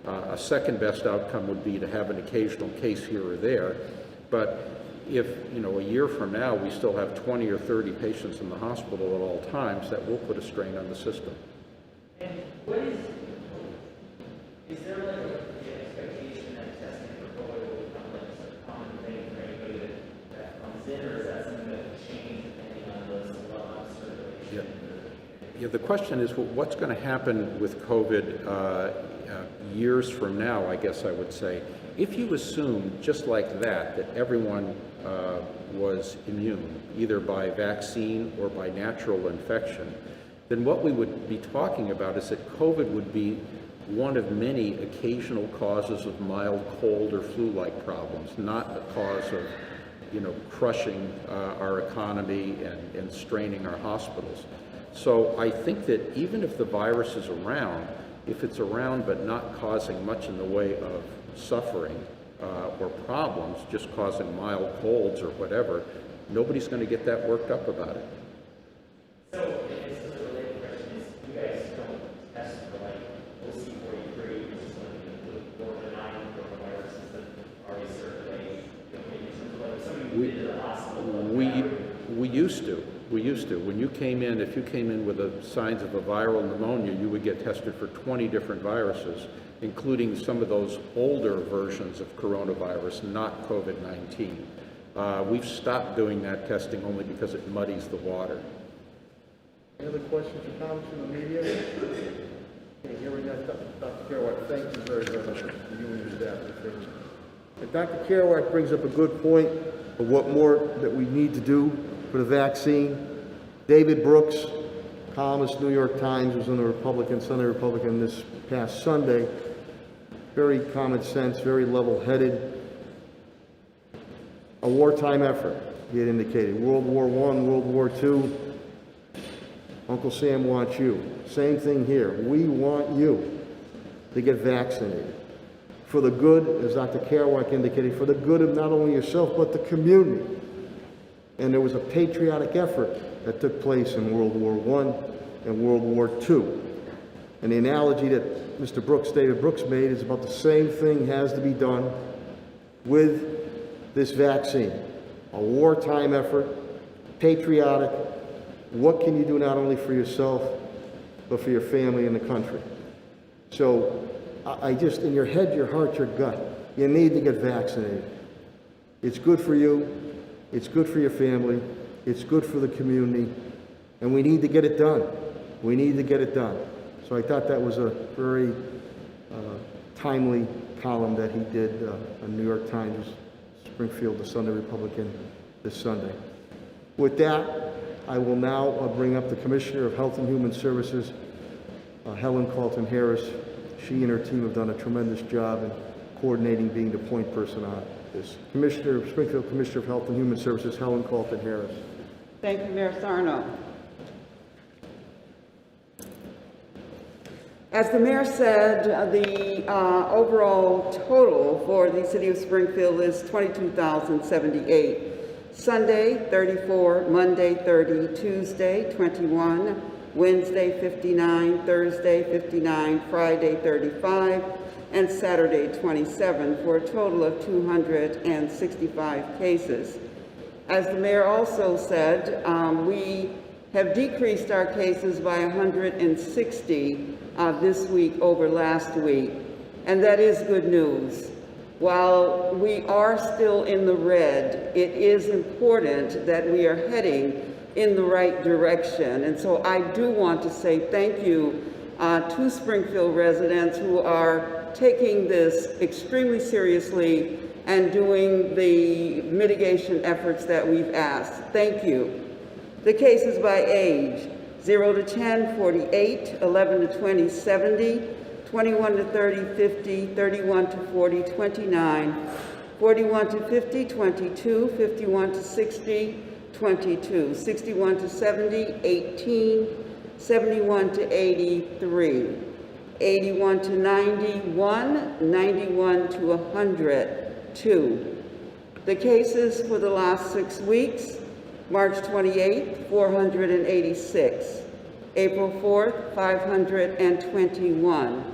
A second best outcome would be to have an occasional case here or there. But if, a year from now we still have 20 or 30 patients in the hospital at all times, that will put a strain on the system. And what is there like an expectation that testing for COVID will become like a common thing for anybody that comes in, or is that something that will change depending on the level of circulation? Yeah, the question is, what's going to happen with COVID years from now, I guess I would say. If you assume, just like that everyone was immune, either by vaccine or by natural infection, then what we would be talking about is that COVID would be one of many occasional causes of mild cold or flu-like problems, not a cause of, crushing our economy and straining our hospitals. So I think that even if the virus is around, if it's around but not causing much in the way of suffering or problems, just causing mild colds or whatever, nobody's going to get that worked up about it. So, this is a related question. into the hospital? We used to. When you came in, if you came in with signs of a viral pneumonia, you would get tested for 20 different viruses, including some of those older versions of coronavirus, not COVID-19. We've stopped doing that testing only because it muddies the water. Any other questions or comments from the media? Okay, here we got Dr. Kerouac. Thank you very, very much for you and your staff. And Dr. Kerouac brings up a good point of what more that we need to do for the vaccine. David Brooks, columnist, New York Times, was on the Republican, Sunday Republican this past Sunday. Very common sense, very level-headed. A wartime effort, he had indicated. World War I, World War II. Uncle Sam wants you. Same thing here. We want you to get vaccinated. For the good, as Dr. Kerouac indicated, for the good of not only yourself, but the community. And there was a patriotic effort that took place in World War I and World War II. And the analogy that Mr. Brooks, David Brooks, made is about the same thing has to be done with this vaccine. A wartime effort, patriotic. What can you do not only for yourself, but for your family and the country? So I just, in your head, your heart, your gut, you need to get vaccinated. It's good for you. It's good for your family. It's good for the community. And we need to get it done. We need to get it done. So I thought that was a very timely column that he did on New York Times, Springfield, the Sunday Republican, this Sunday. With that, I will now bring up the Commissioner of Health and Human Services, Helen Calton Harris. She and her team have done a tremendous job in coordinating, being the point person on this. Springfield Commissioner of Health and Human Services, Helen Calton Harris. Thank you, Mayor Sarno. As the mayor said, the overall total for the city of Springfield is 22,078. Sunday, 34, Monday, 30, Tuesday, 21, Wednesday, 59, Thursday, 59, Friday, 35, and Saturday, 27, for a total of 265 cases. As the mayor also said, we have decreased our cases by 160 this week over last week, and that is good news. While we are still in the red, it is important that we are heading in the right direction. And so I do want to say thank you to Springfield residents who are taking this extremely seriously and doing the mitigation efforts that we've asked. Thank you. The cases by age: 0 to 10, 48, 11 to 20, 70, 21 to 30, 50, 31 to 40, 29, 41 to 50, 22, 51 to 60, 22, 61 to 70, 18, 71 to 83, 81 to 91, 91 to 100, 2. The cases for the last 6 weeks: March 28th, 486. April 4th, 521.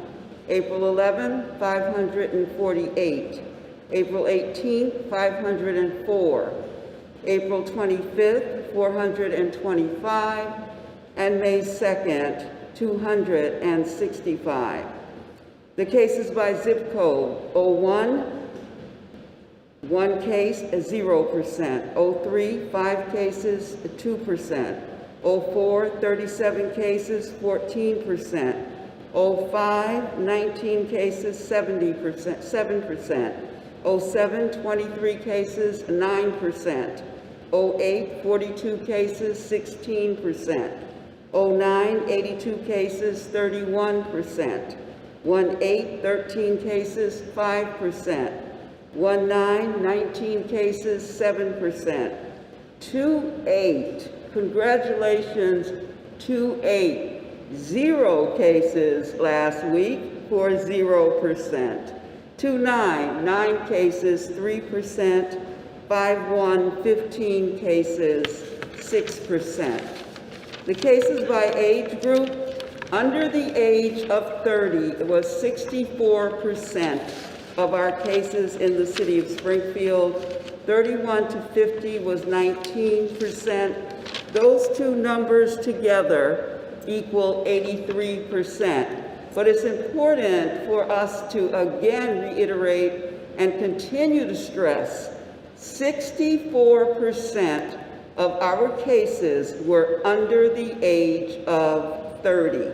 April 11th, 548. April 18th, 504. April 25th, 425. And May 2nd, 265. The cases by zip code: 01, 1 case, 0%. 03, 5 cases, 2%. 04, 37 cases, 14%. 05, 19 cases, 70%, 7%. 07, 23 cases, 9%. 08, 42 cases, 16%. 09, 82 cases, 31%. 18, 13 cases, 5%. 19, 19 cases, 7%. 28, congratulations, 28, 0 cases last week for 0%. 29, 9 cases, 3%. 51, 15 cases, 6%. The cases by age group: under the age of 30, it was 64%. of our cases in the city of Springfield. 31 to 50 was 19%. Those two numbers together equal 83%. But it's important for us to again reiterate and continue to stress 64% of our cases were under the age of 30.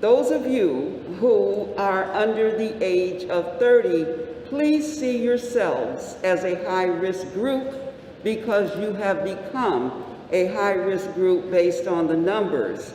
Those of you who are under the age of 30, please see yourselves as a high-risk group because you have become a high-risk group based on the numbers.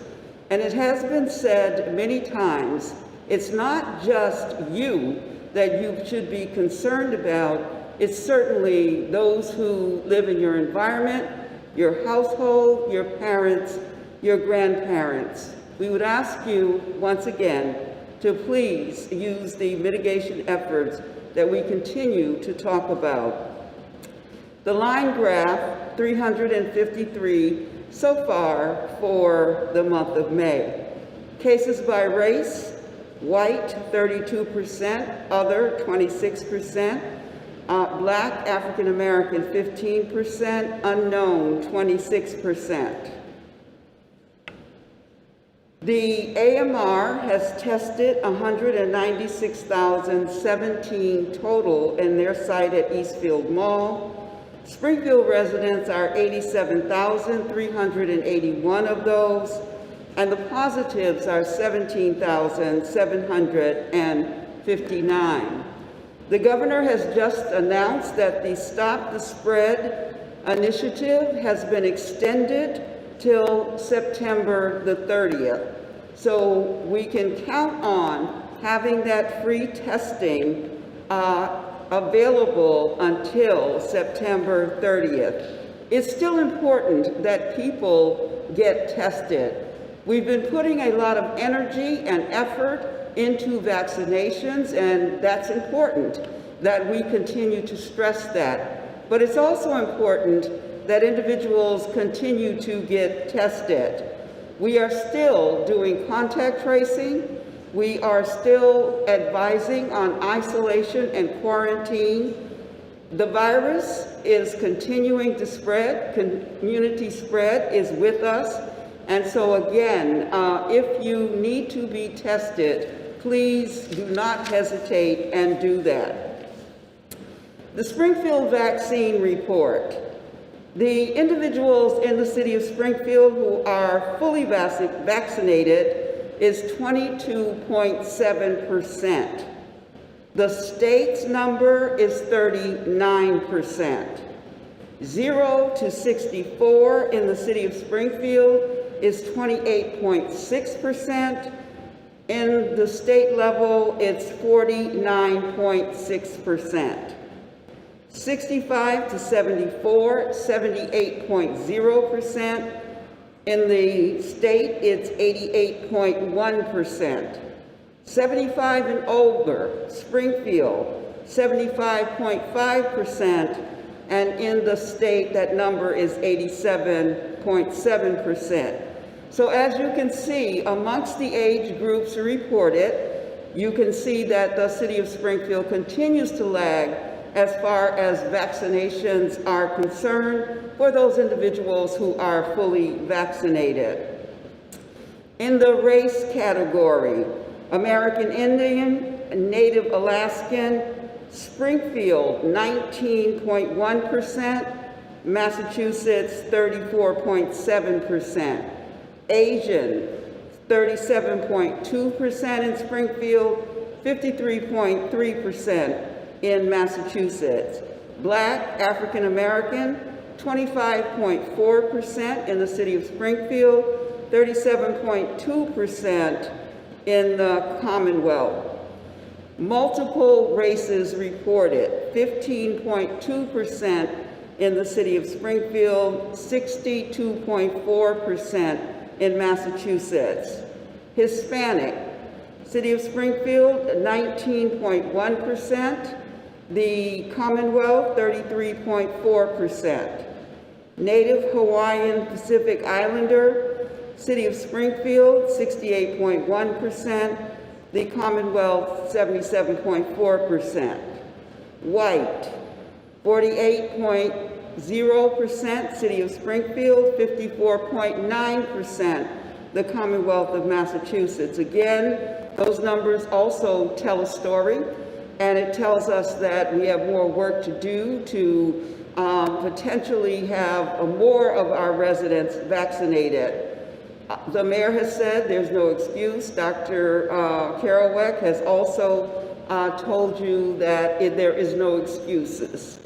And it has been said many times, it's not just you that you should be concerned about, it's certainly those who live in your environment, your household, your parents, your grandparents. We would ask you once again to please use the mitigation efforts that we continue to talk about. The line graph, 353 so far for the month of May. Cases by race, white 32%, other 26%, Black African American 15%, unknown 26%. The AMR has tested 196,017 total in their site at Eastfield Mall. Springfield residents are 87,381 of those, and the positives are 17,759. The governor has just announced that the Stop the Spread initiative has been extended till September the 30th. So we can count on having that free testing available until September 30th. It's still important that people get tested. We've been putting a lot of energy and effort into vaccinations, and that's important that we continue to stress that. But it's also important that individuals continue to get tested. We are still doing contact tracing. We are still advising on isolation and quarantine. The virus is continuing to spread. Community spread is with us. And so again, if you need to be tested, please do not hesitate and do that. The Springfield Vaccine Report. The individuals in the city of Springfield who are fully vaccinated is 22.7%. The state's number is 39%. 0 to 64 in the city of Springfield is 28.6%. In the state level, it's 49.6%. 65 to 74, 78.0%. In the state, it's 88.1%. 75 and older, Springfield, 75.5%. And in the state, that number is 87.7%. So as you can see, amongst the age groups reported, you can see that the city of Springfield continues to lag as far as vaccinations are concerned for those individuals who are fully vaccinated. In the race category, American Indian, Native Alaskan, Springfield 19.1%, Massachusetts 34.7%, Asian 37.2% in Springfield, 53.3% in Massachusetts. Black African American 25.4% in the city of Springfield, 37.2% in the Commonwealth. Multiple races reported, 15.2% in the city of Springfield, 62.4% in Massachusetts. Hispanic, city of Springfield, 19.1%. The Commonwealth, 33.4%. Native Hawaiian Pacific Islander, city of Springfield, 68.1%. The Commonwealth, 77.4%. White, 48.0%. City of Springfield, 54.9%. The Commonwealth of Massachusetts. Again, those numbers also tell a story, and it tells us that we have more work to do to potentially have more of our residents vaccinated. The mayor has said there's no excuse. Dr. Kerouac has also told you that there is no excuses.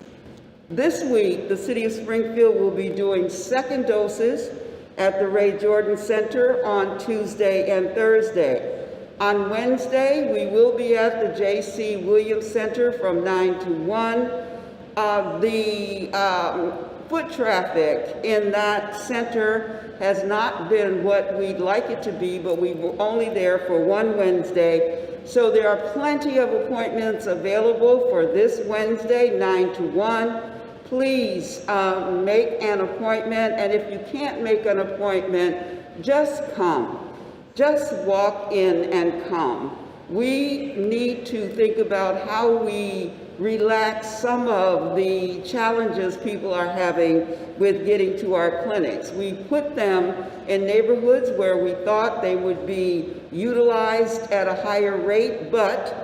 This week, the City of Springfield will be doing second doses at the Ray Jordan Center on Tuesday and Thursday. On Wednesday, we will be at the J.C. Williams Center from 9 to 1. The foot traffic in that center has not been what we'd like it to be, but we were only there for one Wednesday. So there are plenty of appointments available for this Wednesday, 9 to 1. Please make an appointment, and if you can't make an appointment, just come. Just walk in and come. We need to think about how we relax some of the challenges people are having with getting to our clinics. We put them in neighborhoods where we thought they would be utilized at a higher rate, but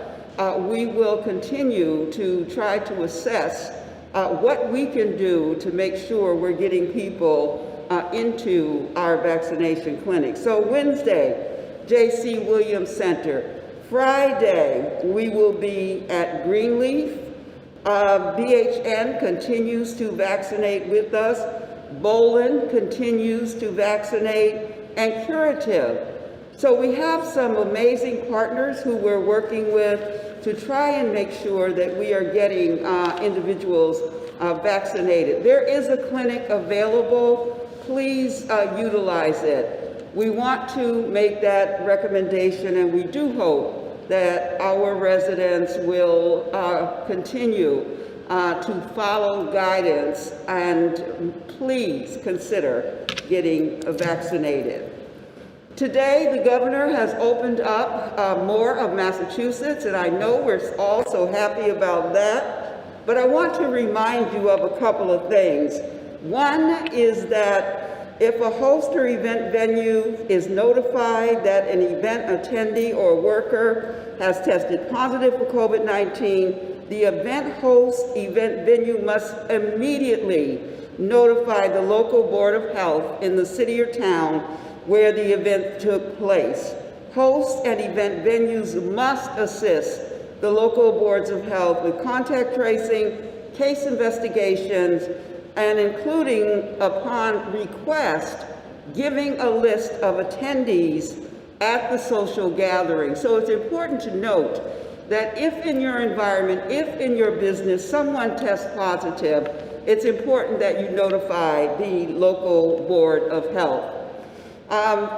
we will continue to try to assess what we can do to make sure we're getting people into our vaccination clinics. So Wednesday, J.C. Williams Center. Friday, we will be at Greenleaf. BHN continues to vaccinate with us. Bolin continues to vaccinate, and Curative. So we have some amazing partners who we're working with to try and make sure that we are getting individuals vaccinated. There is a clinic available. Please utilize it. We want to make that recommendation, and we do hope that our residents will continue to follow guidance, and please consider getting vaccinated. Today, the governor has opened up more of Massachusetts, and I know we're all so happy about that, but I want to remind you of a couple of things. One is that if a host or event venue is notified that an event attendee or worker has tested positive for COVID-19, the event host, event venue must immediately notify the local Board of Health in the city or town where the event took place. Hosts and event venues must assist the local boards of health with contact tracing, case investigations, and including, upon request, giving a list of attendees at the social gathering. So it's important to note that if in your environment, if in your business, someone tests positive, it's important that you notify the local Board of Health.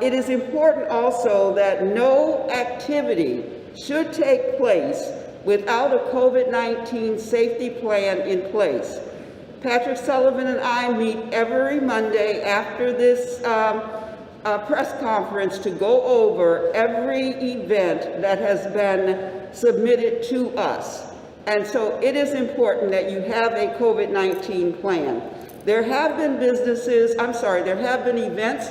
It is important also that no activity should take place without a COVID-19 safety plan in place. Patrick Sullivan and I meet every Monday after this press conference to go over every event that has been submitted to us. And so it is important that you have a COVID-19 plan. There have been there have been events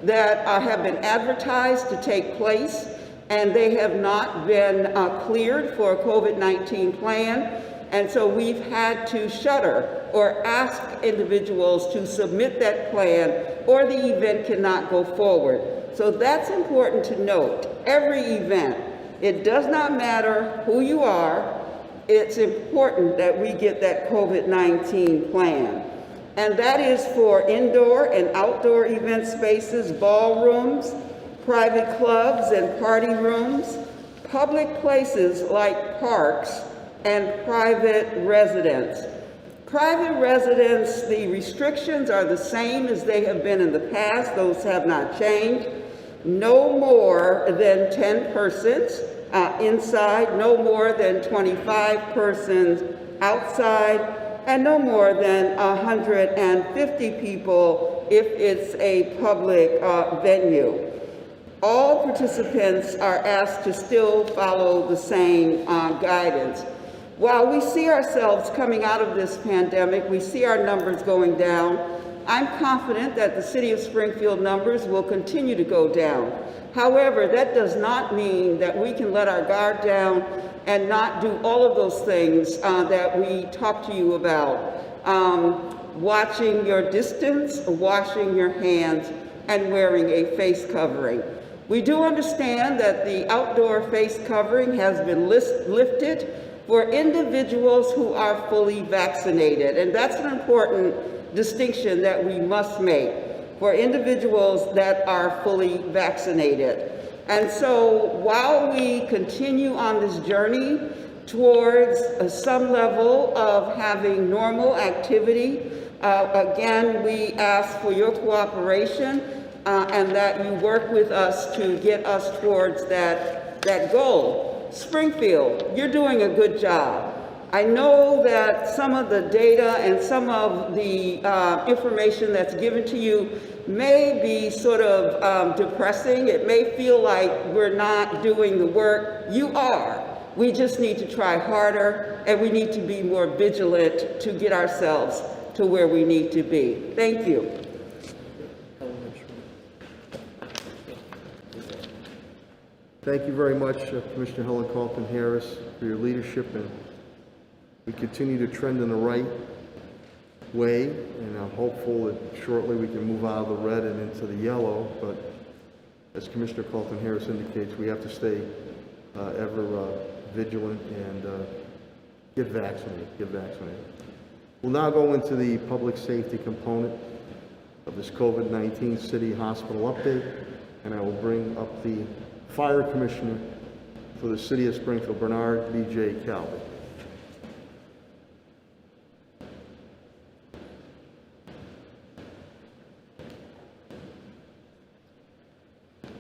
that have been advertised to take place, and they have not been cleared for a COVID-19 plan. And so we've had to shutter or ask individuals to submit that plan, or the event cannot go forward. So that's important to note. Every event, it does not matter who you are, it's important that we get that COVID-19 plan. And that is for indoor and outdoor event spaces, ballrooms, private clubs and party rooms, public places like parks, and private residence. Private residence, the restrictions are the same as they have been in the past. Those have not changed. No more than 10 persons inside, no more than 25 persons outside, and no more than 150 people if it's a public venue. all participants are asked to still follow the same guidance. While we see ourselves coming out of this pandemic, we see our numbers going down, I'm confident that the City of Springfield numbers will continue to go down. However, that does not mean that we can let our guard down and not do all of those things that we talked to you about. Watching your distance, washing your hands, and wearing a face covering. We do understand that the outdoor face covering has been lifted for individuals who are fully vaccinated, and that's an important distinction that we must make for individuals that are fully vaccinated. And so while we continue on this journey towards some level of having normal activity, again, we ask for your cooperation and that you work with us to get us towards that goal. Springfield, you're doing a good job. I know that some of the data and some of the information that's given to you may be sort of depressing. It may feel like we're not doing the work. You are. We just need to try harder, and we need to be more vigilant to get ourselves to where we need to be. Thank you. Thank you very much, Commissioner Helen Carlton-Harris, for your leadership, and we continue to trend in the right way, and I'm hopeful that shortly we can move out of the red and into the yellow, but as Commissioner Carlton-Harris indicates, we have to stay ever vigilant and get vaccinated. We'll now go into the public safety component of this COVID-19 City Hospital update, and I will bring up the Fire Commissioner for the City of Springfield, Bernard B.J. Calvi.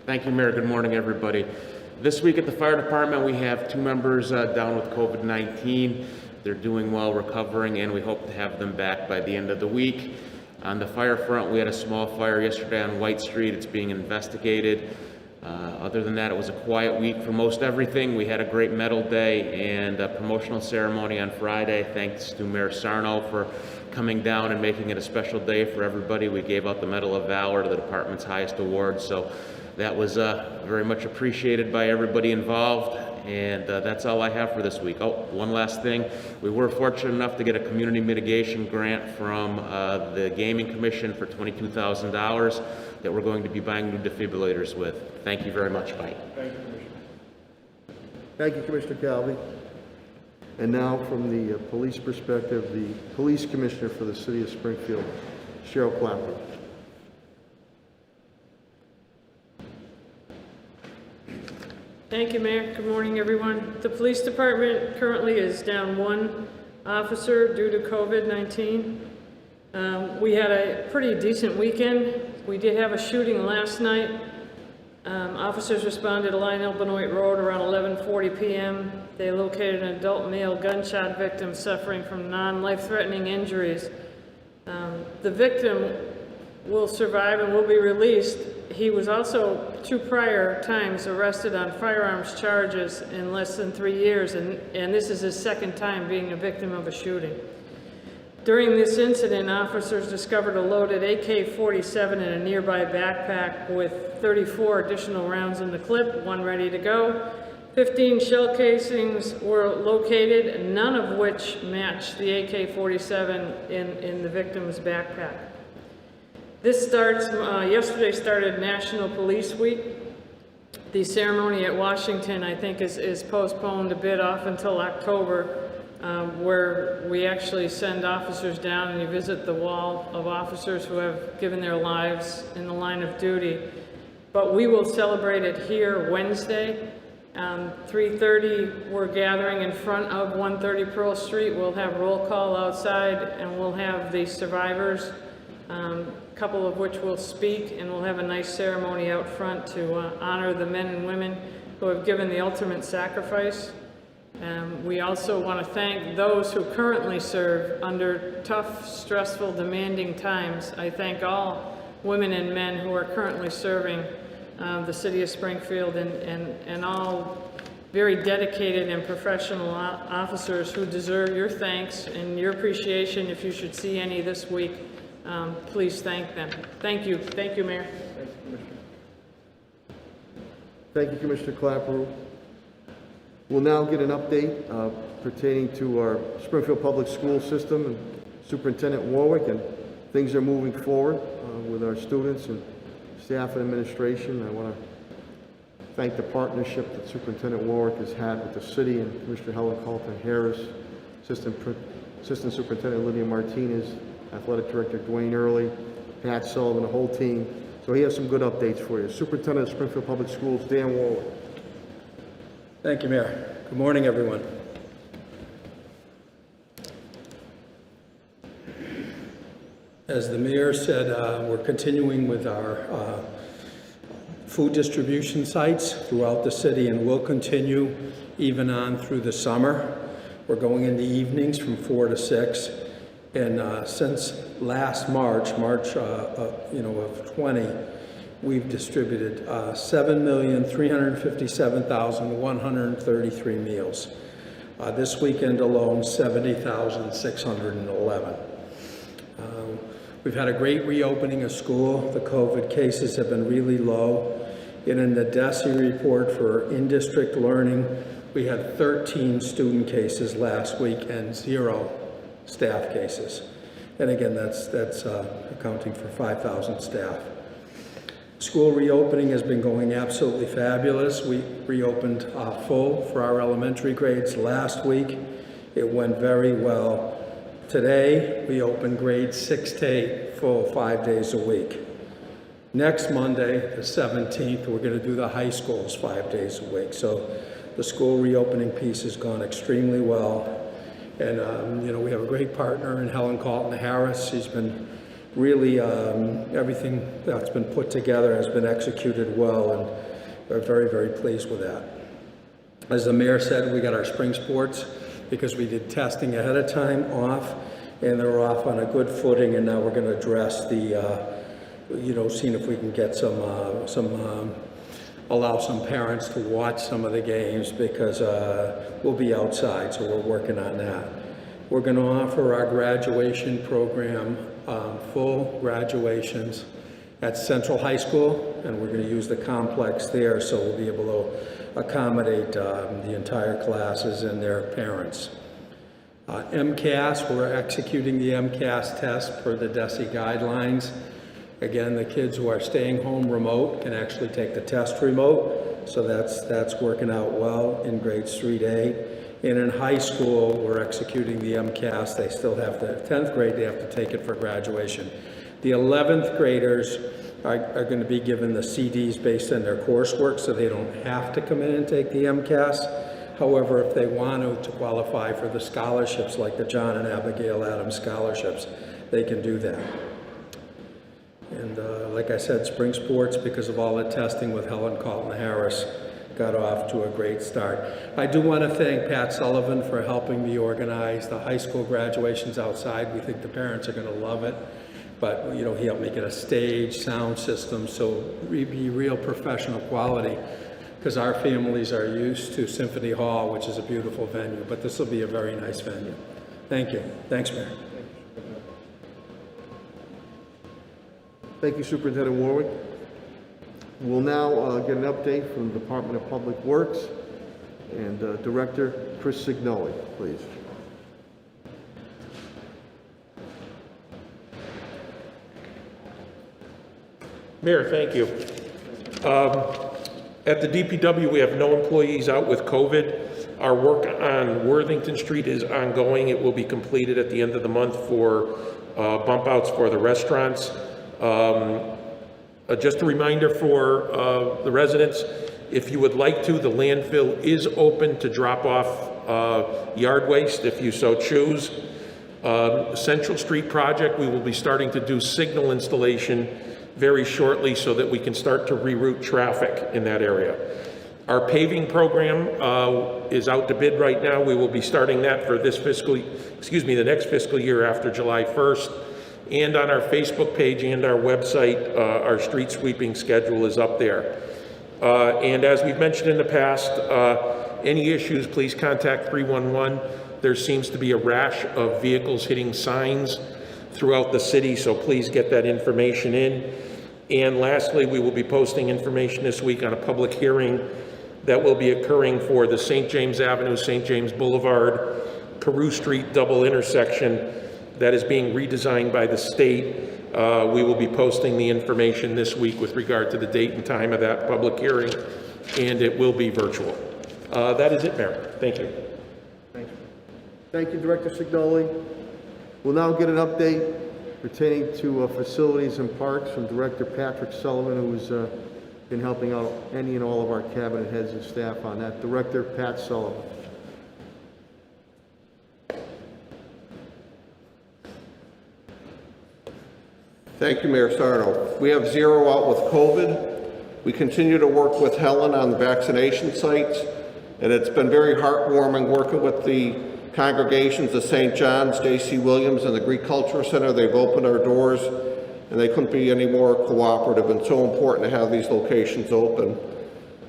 Thank you, Mayor. Good morning, everybody. This week at the fire department, we have 2 members down with COVID-19. They're doing well, recovering, and we hope to have them back by the end of the week. On the fire front, we had a small fire yesterday on White Street. It's being investigated. Other than that, it was a quiet week for most everything. We had a great medal day and a promotional ceremony on Friday. Thanks to Mayor Sarno for coming down and making it a special day for everybody. We gave out the Medal of Valor to the department's highest award, so that was very much appreciated by everybody involved. And that's all I have for this week. Oh, one last thing. We were fortunate enough to get a community mitigation grant from the Gaming Commission for $22,000 that we're going to be buying new defibrillators with. Thank you very much. Bye. Thank you, Commissioner. Thank you, Commissioner Calvi. And now, from the police perspective, the Police Commissioner for the City of Springfield, Cheryl Clapper. Thank you, Mayor. Good morning, everyone. The police department currently is down 1 officer due to COVID-19. We had a pretty decent weekend. We did have a shooting last night. Officers responded to Lionel Benoit Road around 11:40 p.m. They located an adult male gunshot victim suffering from non-life-threatening injuries. The victim will survive and will be released. He was also 2 prior times arrested on firearms charges in less than 3 years, and this is his 2nd time being a victim of a shooting. During this incident, officers discovered a loaded AK-47 in a nearby backpack with 34 additional rounds in the clip, 1 ready to go. 15 shell casings were located, none of which matched the AK-47 in the victim's backpack. This yesterday started National Police Week. The ceremony at Washington, I think, is postponed a bit off until October, where we actually send officers down and you visit the wall of officers who have given their lives in the line of duty. But we will celebrate it here Wednesday. 3:30, we're gathering in front of 130 Pearl Street. We'll have roll call outside, and we'll have the survivors, couple of which will speak, and we'll have a nice ceremony out front to honor the men and women who have given the ultimate sacrifice. We also want to thank those who currently serve under tough, stressful, demanding times. I thank all women and men who are currently serving the city of Springfield, and all very dedicated and professional officers who deserve your thanks and your appreciation. If you should see any this week, please thank them. Thank you, Mayor. Thank you, Commissioner Clapper. We'll now get an update pertaining to our Springfield Public School System and Superintendent Warwick, and things are moving forward with our students and staff and administration. I want to thank the partnership that Superintendent Warwick has had with the city and Commissioner Helen Carlton Harris, Assistant Superintendent Lydia Martinez, Athletic Director Dwayne Early, Pat Sullivan, the whole team. So he has some good updates for you. Superintendent of Springfield Public Schools, Dan Warwick. Thank you, Mayor. Good morning, everyone. As the mayor said, we're continuing with our food distribution sites throughout the city, and we'll continue even on through the summer. We're going in the evenings from 4 to 6. And since last March of 20, we've distributed 7,357,133 meals. This weekend alone, 70,611. We've had a great reopening of school. The COVID cases have been really low. And in the DESE report for in-district learning, we had 13 student cases last week and 0 staff cases. And again, that's accounting for 5,000 staff. School reopening has been going absolutely fabulous. We reopened full for our elementary grades last week. It went very well. Today, we opened grades 6 to 8 full 5 days a week. Next Monday, the 17th, we're going to do the high schools 5 days a week. So the school reopening piece has gone extremely well. And, we have a great partner in Helen Carlton Harris. She's been really, everything that's been put together has been executed well, and we're very, very pleased with that. As the mayor said, we got our spring sports because we did testing ahead of time off, and they're off on a good footing, and now we're going to address the, seeing if we can get allow some parents to watch some of the games because we'll be outside, so we're working on that. We're going to offer our graduation program, full graduations at Central High School, and we're going to use the complex there, so we'll be able to accommodate the entire classes and their parents. MCAS, we're executing the MCAS test per the DESE guidelines. Again, the kids who are staying home remote can actually take the test remote, so that's working out well in grades 3 to 8. And in high school, we're executing the MCAS. They still have the 10th grade, they have to take it for graduation. The 11th graders are going to be given the CDs based on their coursework, so they don't have to come in and take the MCAS. However, if they want to qualify for the scholarships, like the John and Abigail Adams scholarships, they can do that. And like I said, spring sports, because of all the testing with Helen Carlton Harris, got off to a great start. I do want to thank Pat Sullivan for helping me organize the high school graduations outside. We think the parents are going to love it. But, he helped me get a stage, sound system, so be real professional quality, because our families are used to Symphony Hall, which is a beautiful venue, but this will be a very nice venue. Thank you. Thanks, Mayor. Thank you, Superintendent Warwick. We'll now get an update from the Department of Public Works and Director Chris Signoli, please. Mayor, thank you. At the DPW, we have no employees out with COVID. Our work on Worthington Street is ongoing. It will be completed at the end of the month for bump outs for the restaurants. Just a reminder for the residents, if you would like to, the landfill is open to drop off yard waste if you so choose. Central Street project, we will be starting to do signal installation very shortly so that we can start to reroute traffic in that area. Our paving program is out to bid right now. We will be starting that for this the next fiscal year after July 1st. And on our Facebook page and our website, our street sweeping schedule is up there. And as we've mentioned in the past, any issues, please contact 311. There seems to be a rash of vehicles hitting signs throughout the city, so please get that information in. And lastly, we will be posting information this week on a public hearing that will be occurring for the St. James Avenue, St. James Boulevard, Carew Street double intersection that is being redesigned by the state. We will be posting the information this week with regard to the date and time of that public hearing, and it will be virtual. That is it, Mayor. Thank you. Thank you, Director Signoli. We'll now get an update pertaining to facilities and parks from Director Patrick Sullivan, who's been helping out any and all of our cabinet heads and staff on that. Director Pat Sullivan. Thank you, Mayor Sarno. We have 0 out with COVID. We continue to work with Helen on the vaccination sites, and it's been very heartwarming working with the congregations of St. John's, J.C. Williams, and the Greek Cultural Center. They've opened our doors, and they couldn't be any more cooperative, and so important to have these locations open.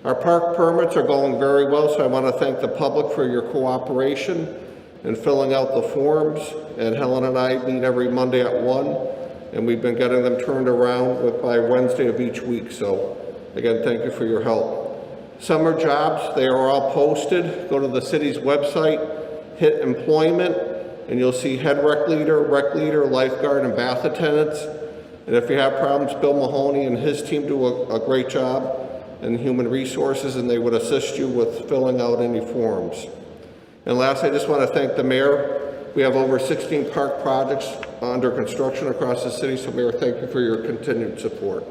Our park permits are going very well, so I want to thank the public for your cooperation in filling out the forms, and Helen and I meet every Monday at 1, and we've been getting them turned around by Wednesday of each week, so again, thank you for your help. Summer jobs, they are all posted. Go to the city's website, hit employment, and you'll see head rec leader, lifeguard, and bath attendants. And if you have problems, Bill Mahoney and his team do a great job in human resources, and they would assist you with filling out any forms. And last, I just want to thank the mayor. We have over 16 park projects under construction across the city, so Mayor, thank you for your continued support.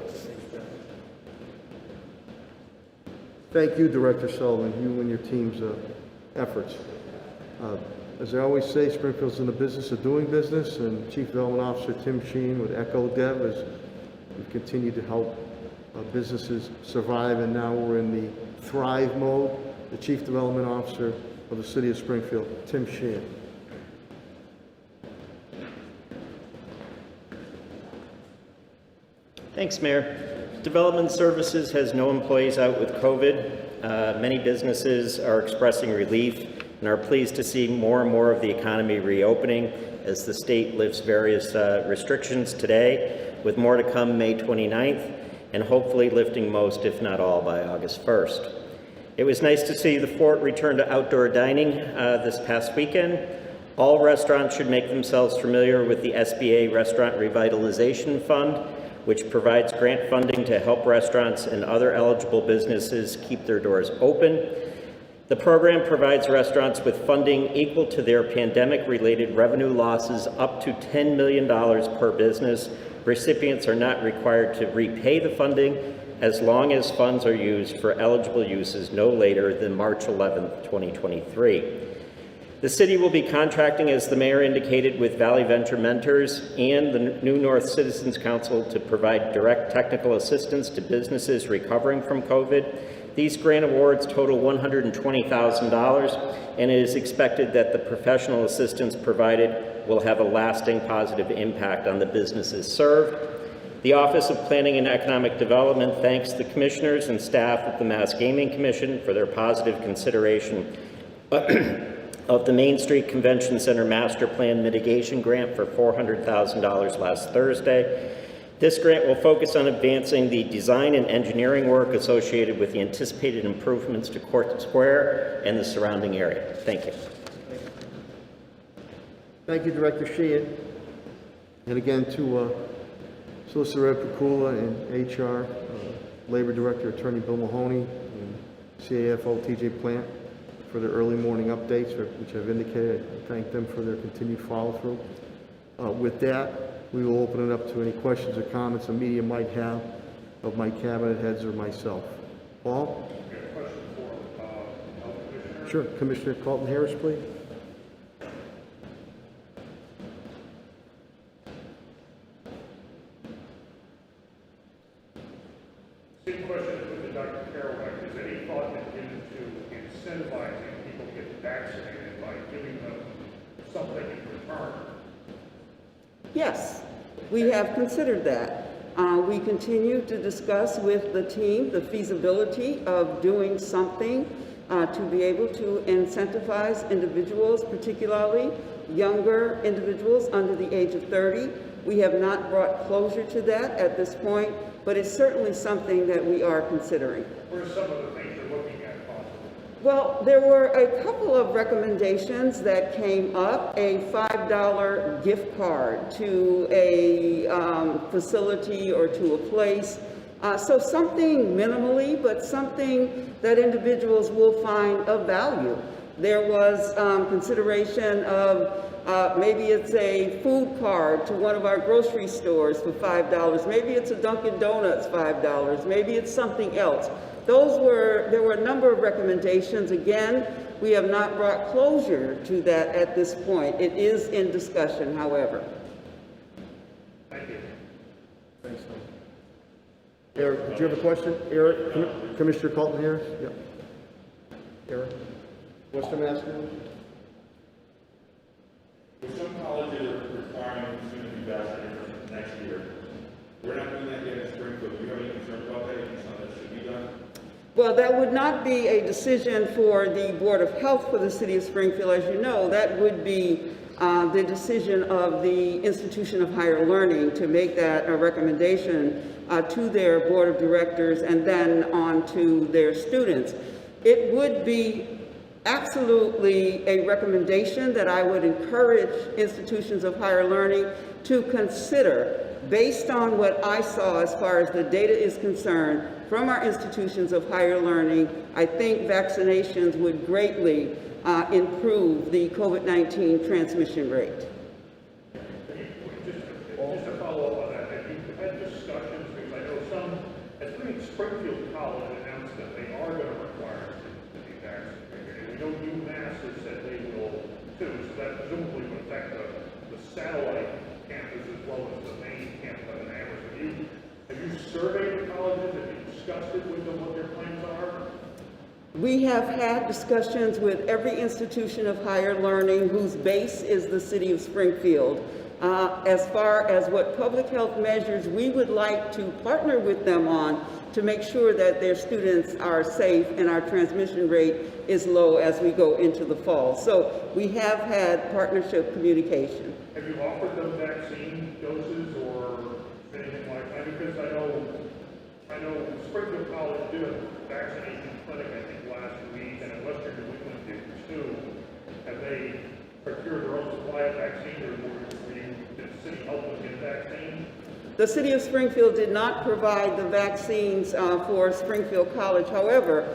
Thank you, Director Sullivan, you and your team's efforts. As I always say, Springfield's in the business of doing business, and Chief Development Officer Tim Sheen would echo Deb as we've continued to help businesses survive, and now we're in the thrive mode. The Chief Development Officer of the City of Springfield, Tim Sheen. Thanks, Mayor. Development Services has no employees out with COVID. Many businesses are expressing relief and are pleased to see more and more of the economy reopening as the state lifts various restrictions today, with more to come May 29th, and hopefully lifting most, if not all, by August 1st. It was nice to see the Fort return to outdoor dining this past weekend. All restaurants should make themselves familiar with the SBA Restaurant Revitalization Fund, which provides grant funding to help restaurants and other eligible businesses keep their doors open. The program provides restaurants with funding equal to their pandemic-related revenue losses up to $10 million per business. Recipients are not required to repay the funding as long as funds are used for eligible uses no later than March 11th, 2023. The city will be contracting, as the mayor indicated, with Valley Venture Mentors and the New North Citizens Council to provide direct technical assistance to businesses recovering from COVID. These grant awards total $120,000, and it is expected that the professional assistance provided will have a lasting positive impact on the businesses served. The Office of Planning and Economic Development thanks the commissioners and staff of the Mass Gaming Commission for their positive consideration of the Main Street Convention Center Master Plan Mitigation Grant for $400,000 last Thursday. This grant will focus on advancing the design and engineering work associated with the anticipated improvements to Court Square and the surrounding area. Thank you. Thank you, Director Sheehan. And again, to Solicitor Ed Picula and HR, Labor Director Attorney Bill Mahoney, and CAFO TJ Plant for their early morning updates, which I've indicated. I thank them for their continued follow-through. With that, we will open it up to any questions or comments the media might have of my cabinet heads or myself. Paul? Question for Health Commissioner. Sure. Commissioner Carlton Harris, please. Same question as with the Dr. Kerouac. Is any thought that given to incentivizing people to get vaccinated by giving them something in return? Yes, we have considered that. We continue to discuss with the team the feasibility of doing something to be able to incentivize individuals, particularly younger individuals under the age of 30. We have not brought closure to that at this point, but it's certainly something that we are considering. What are some of the things you're looking at possibly? Well, there were a couple of recommendations that came up. A $5 gift card to a facility or to a place. So something minimally, but something that individuals will find of value. There was consideration of maybe it's a food card to one of our grocery stores for $5. Maybe it's a Dunkin' Donuts $5. Maybe it's something else. There were a number of recommendations. Again, we have not brought closure to that at this point. It is in discussion, however. Thank you. Thanks, Tom. Eric, do you have a question? Eric, Commissioner Colton Harris? Yep. Eric? Western Mass? With some colleges are requiring students to be vaccinated for next year. We're not doing that yet in Springfield. Do you have any concerns about that? You think something that should be done? Well, that would not be a decision for the Board of Health for the City of Springfield. As you know, that would be the decision of the Institution of Higher Learning to make that a recommendation to their Board of Directors and then on to their students. It would be absolutely a recommendation that I would encourage institutions of higher learning to consider based on what I saw as far as the data is concerned from our institutions of higher learning. I think vaccinations would greatly improve the COVID-19 transmission rate. Just to follow up on that, have you had discussions, because I know some, I think Springfield College announced that they are going to require students to be vaccinated. And we know UMass has said they will too, so that presumably would affect the satellite campus as well as the main campus in Amherst. Have you surveyed the colleges? Have you discussed it with them, what their plans are? We have had discussions with every institution of higher learning whose base is the City of Springfield. As far as what public health measures we would like to partner with them on to make sure that their students are safe and our transmission rate is low as we go into the fall. So we have had partnership communication. Have you offered them vaccine doses or anything like that? Because I know Springfield College did a vaccination clinic, I think, last week, and in Western New England did too. Have they procured their own supply of vaccine, or did the city help them get vaccine? The City of Springfield did not provide the vaccines for Springfield College. However,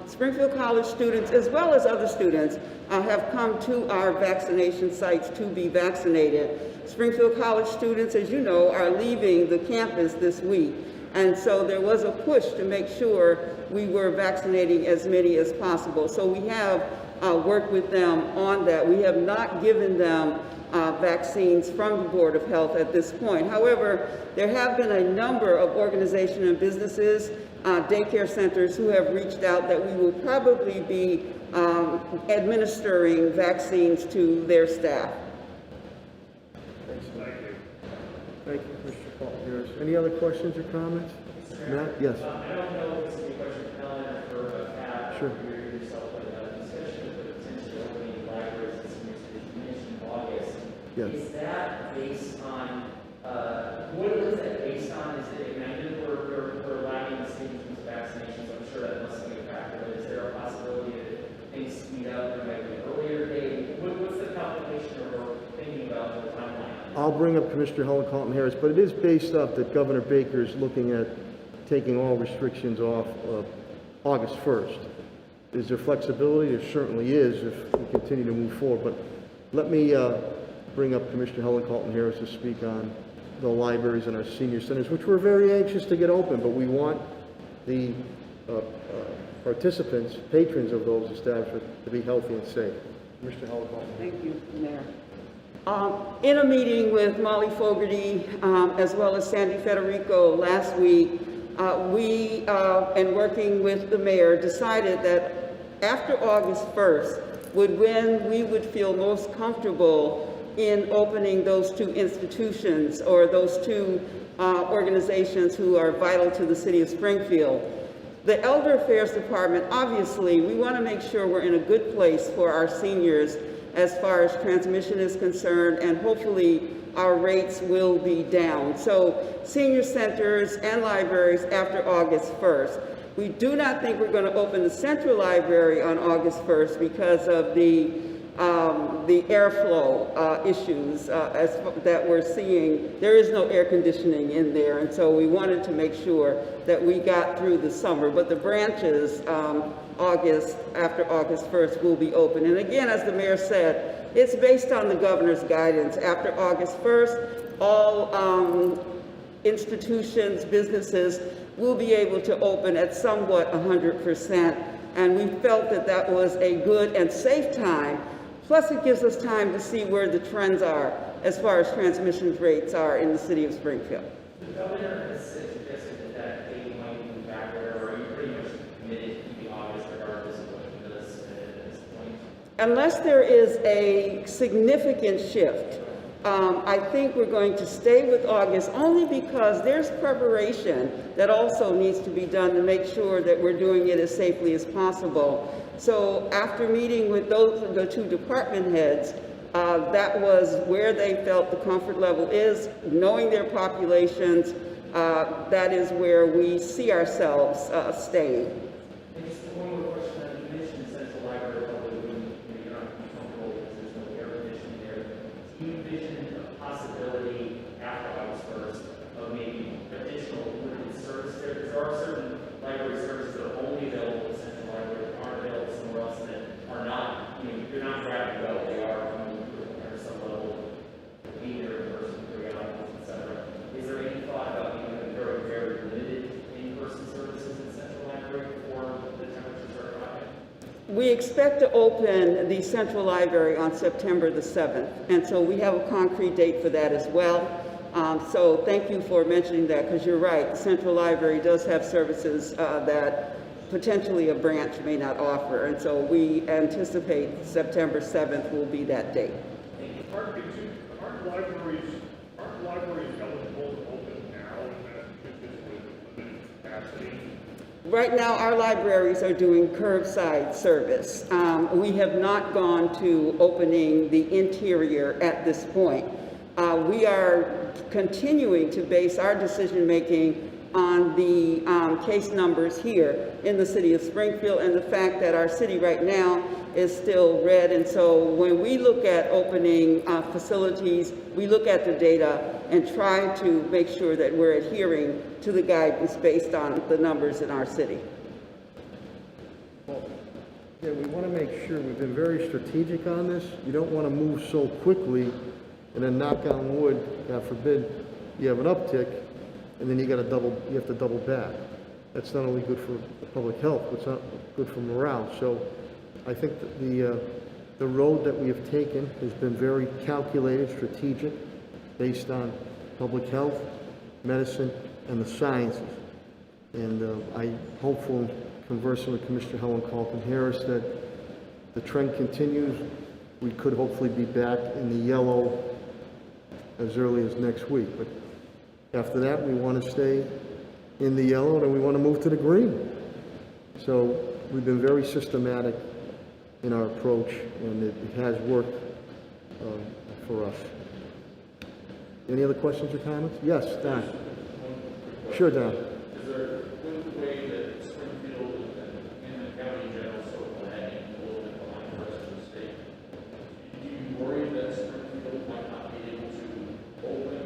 Springfield College students, as well as other students, have come to our vaccination sites to be vaccinated. Springfield College students, as you know, are leaving the campus this week. And so there was a push to make sure we were vaccinating as many as possible. So we have worked with them on that. We have not given them vaccines from the Board of Health at this point. However, there have been a number of organizations and businesses, daycare centers who have reached out that we will probably be administering vaccines to their staff. Thank you, Mr. Colton Harris. Any other questions or comments? Matt? Yes. I don't know if this is a question for Helen or for Pat. Sure. Or yourself, but discussion of the potential opening libraries and senior citizens in August. Yes. Is that based on, what is that based on? Is it, I mean, we're allowing the state to use vaccinations, I'm sure that must be a factor, but is there a possibility that things speed up, there might be an earlier date? What's the calculation or thinking about the timeline? I'll bring up Commissioner Helen Colton Harris, but it is based off that Governor Baker is looking at taking all restrictions off August 1st. Is there flexibility? There certainly is if we continue to move forward. But let me bring up Commissioner Helen Colton Harris to speak on the libraries and our senior centers, which we're very anxious to get open, but we want the participants, patrons of those establishments to be healthy and safe. Commissioner Helen Colton. Thank you, Mayor. In a meeting with Molly Fogarty, as well as Sandy Federico last week, we, and working with the mayor, decided that after August 1st when we would feel most comfortable in opening those two institutions or those two organizations who are vital to the city of Springfield. The Elder Affairs Department, obviously, we want to make sure we're in a good place for our seniors as far as transmission is concerned, and hopefully our rates will be down. So senior centers and libraries after August 1st. We do not think we're going to open the Central Library on August 1st because of the airflow issues that we're seeing. There is no air conditioning in there, and so we wanted to make sure that we got through the summer. But the branches, after August 1st, will be open. And again, as the mayor said, it's based on the governor's guidance. After August 1st, all institutions, businesses will be able to open at somewhat 100%. And we felt that that was a good and safe time. Plus, it gives us time to see where the trends are as far as transmission rates are in the city of Springfield. The governor has suggested that date might move back, or are you pretty much committed to keeping August regardless of what he does at this point? Unless there is a significant shift, I think we're going to stay with August only because there's preparation that also needs to be done to make sure that we're doing it as safely as possible. So after meeting with the two department heads, that was where they felt the comfort level is, knowing their populations, that is where we see ourselves staying. And just one more question. You mentioned Central Library, probably you're not comfortable because there's no air conditioning there. Do you envision a possibility after August 1st of maybe additional limited service there? Because there are certain library services that are only available at Central Library that aren't available somewhere else that are not, you're not grabbing go. They are at some level being there in person, periodicals, etc. Is there any thought about having very, very limited in-person services at Central Library before the temperatures are dropping? We expect to open the Central Library on September the 7th, and so we have a concrete date for that as well. So thank you for mentioning that, because you're right, the Central Library does have services that potentially a branch may not offer, and so we anticipate September 7th will be that date. Aren't libraries eligible to open now in Massachusetts with limited capacity? Right now, our libraries are doing curbside service. We have not gone to opening the interior at this point. We are continuing to base our decision-making on the case numbers here in the city of Springfield and the fact that our city right now is still red. And so when we look at opening facilities, we look at the data and try to make sure that we're adhering to the guidance based on the numbers in our city. Well, yeah, we want to make sure we've been very strategic on this. You don't want to move so quickly and then knock on wood, God forbid, you have an uptick, and then you have to double back. That's not only good for public health, but it's not good for morale. So I think that the road that we have taken has been very calculated, strategic, based on public health, medicine, and the sciences. And I'm hopeful, conversing with Commissioner Helen Carlton-Harris, that the trend continues. We could hopefully be back in the yellow as early as next week. But after that, we want to stay in the yellow, and we want to move to the green. So we've been very systematic in our approach, and it has worked for us. Any other questions or comments? Yes, Don. Sure, Don. Is there a way that Springfield and the county in general sort of lagging a little bit behind the rest of the state? Do you worry that Springfield might not be able to open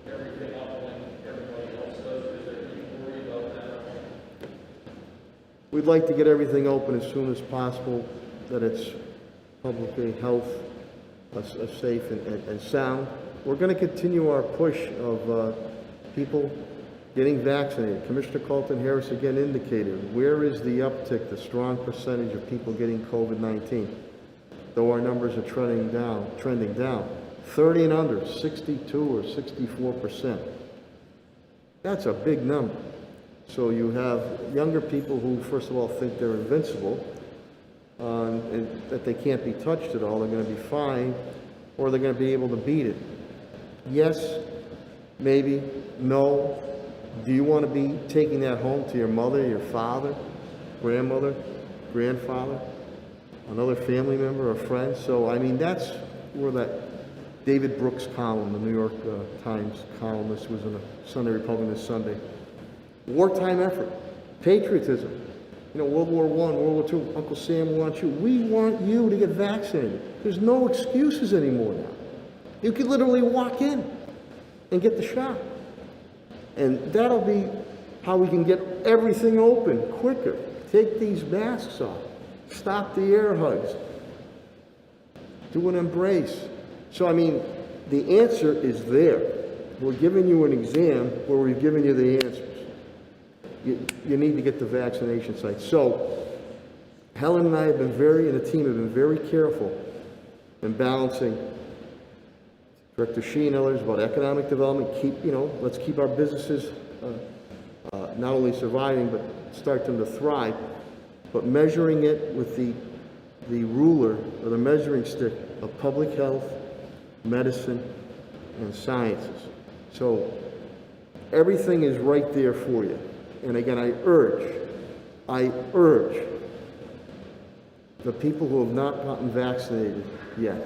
everything up like everybody else does? Is there any worry about that? We'd like to get everything open as soon as possible, that it's publicly health, safe and sound. We're going to continue our push of people getting vaccinated. Commissioner Carlton-Harris again indicated, where is the uptick, the strong percentage of people getting COVID-19? Though our numbers are trending down. 30 and under, 62 or 64%. That's a big number. So you have younger people who, first of all, think they're invincible, and that they can't be touched at all, they're going to be fine. or they're going to be able to beat it. Yes, maybe, no. Do you want to be taking that home to your mother, your father, grandmother, grandfather, another family member or friend? So, I mean, that's where that David Brooks column, the New York Times columnist, was in the Sunday Republic this Sunday. Wartime effort, patriotism. You know, World War I, World War II, Uncle Sam wants you. We want you to get vaccinated. There's no excuses anymore now. You could literally walk in and get the shot. And that'll be how we can get everything open quicker. Take these masks off. Stop the air hugs. Do an embrace. So, I mean, the answer is there. We're giving you an exam where we've given you the answers. You need to get the vaccination sites. So, Helen and I have been and the team have been very careful in balancing. Director Sheehan and others about economic development. Let's keep our businesses not only surviving, but start them to thrive. But measuring it with the ruler or the measuring stick of public health, medicine, and sciences. So everything is right there for you. And again, I urge the people who have not gotten vaccinated yet,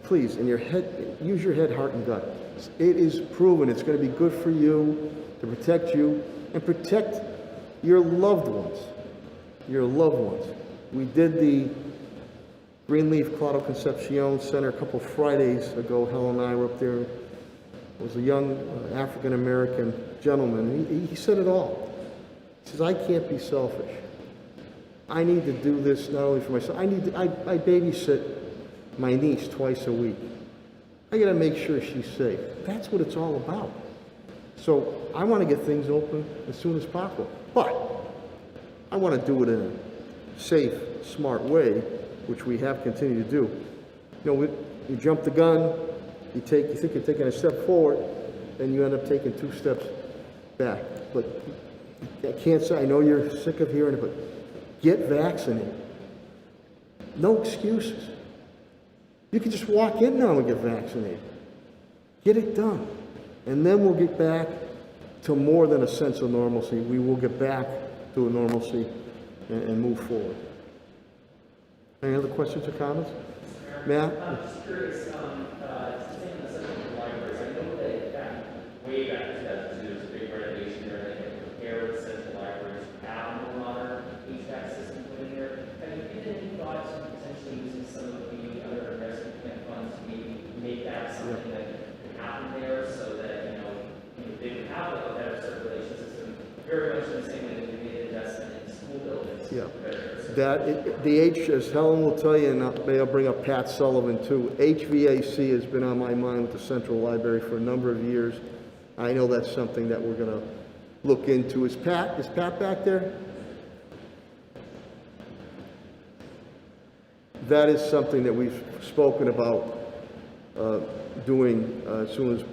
please, in your head, use your head, heart, and gut. It is proven it's going to be good for you, to protect you, and protect your loved ones. Your loved ones. We did the Greenleaf Claudio Concepcion Center a couple Fridays ago. Helen and I were up there. It was a young African-American gentleman. He said it all. He says, I can't be selfish. I need to do this not only for myself. I babysit my niece twice a week. I got to make sure she's safe. That's what it's all about. So I want to get things open as soon as possible. But I want to do it in a safe, smart way, which we have continued to do. You jump the gun, you think you're taking a step forward, and you end up taking 2 steps back. But I can't say, I know you're sick of hearing it, but get vaccinated. No excuses. You can just walk in now and get vaccinated. Get it done. And then we'll get back to more than a sense of normalcy. We will get back to a normalcy and move forward. Any other questions or comments? Matt? I'm just curious, same on the subject of libraries. I know that way back in 2002, there was a big renovation there, and they had prepared the central libraries to have a modern HVAC system put in there. Have you given any thought to potentially using some of the other investment plan funds to maybe make that something that could happen there, so that, they would have a better circulation system, very much in the same way that we made investment in school buildings? Yeah. As Helen will tell you, and may I bring up Pat Sullivan too, HVAC has been on my mind with the Central Library for a number of years. I know that's something that we're going to look into. Is Pat back there? That is something that we've spoken about doing as soon as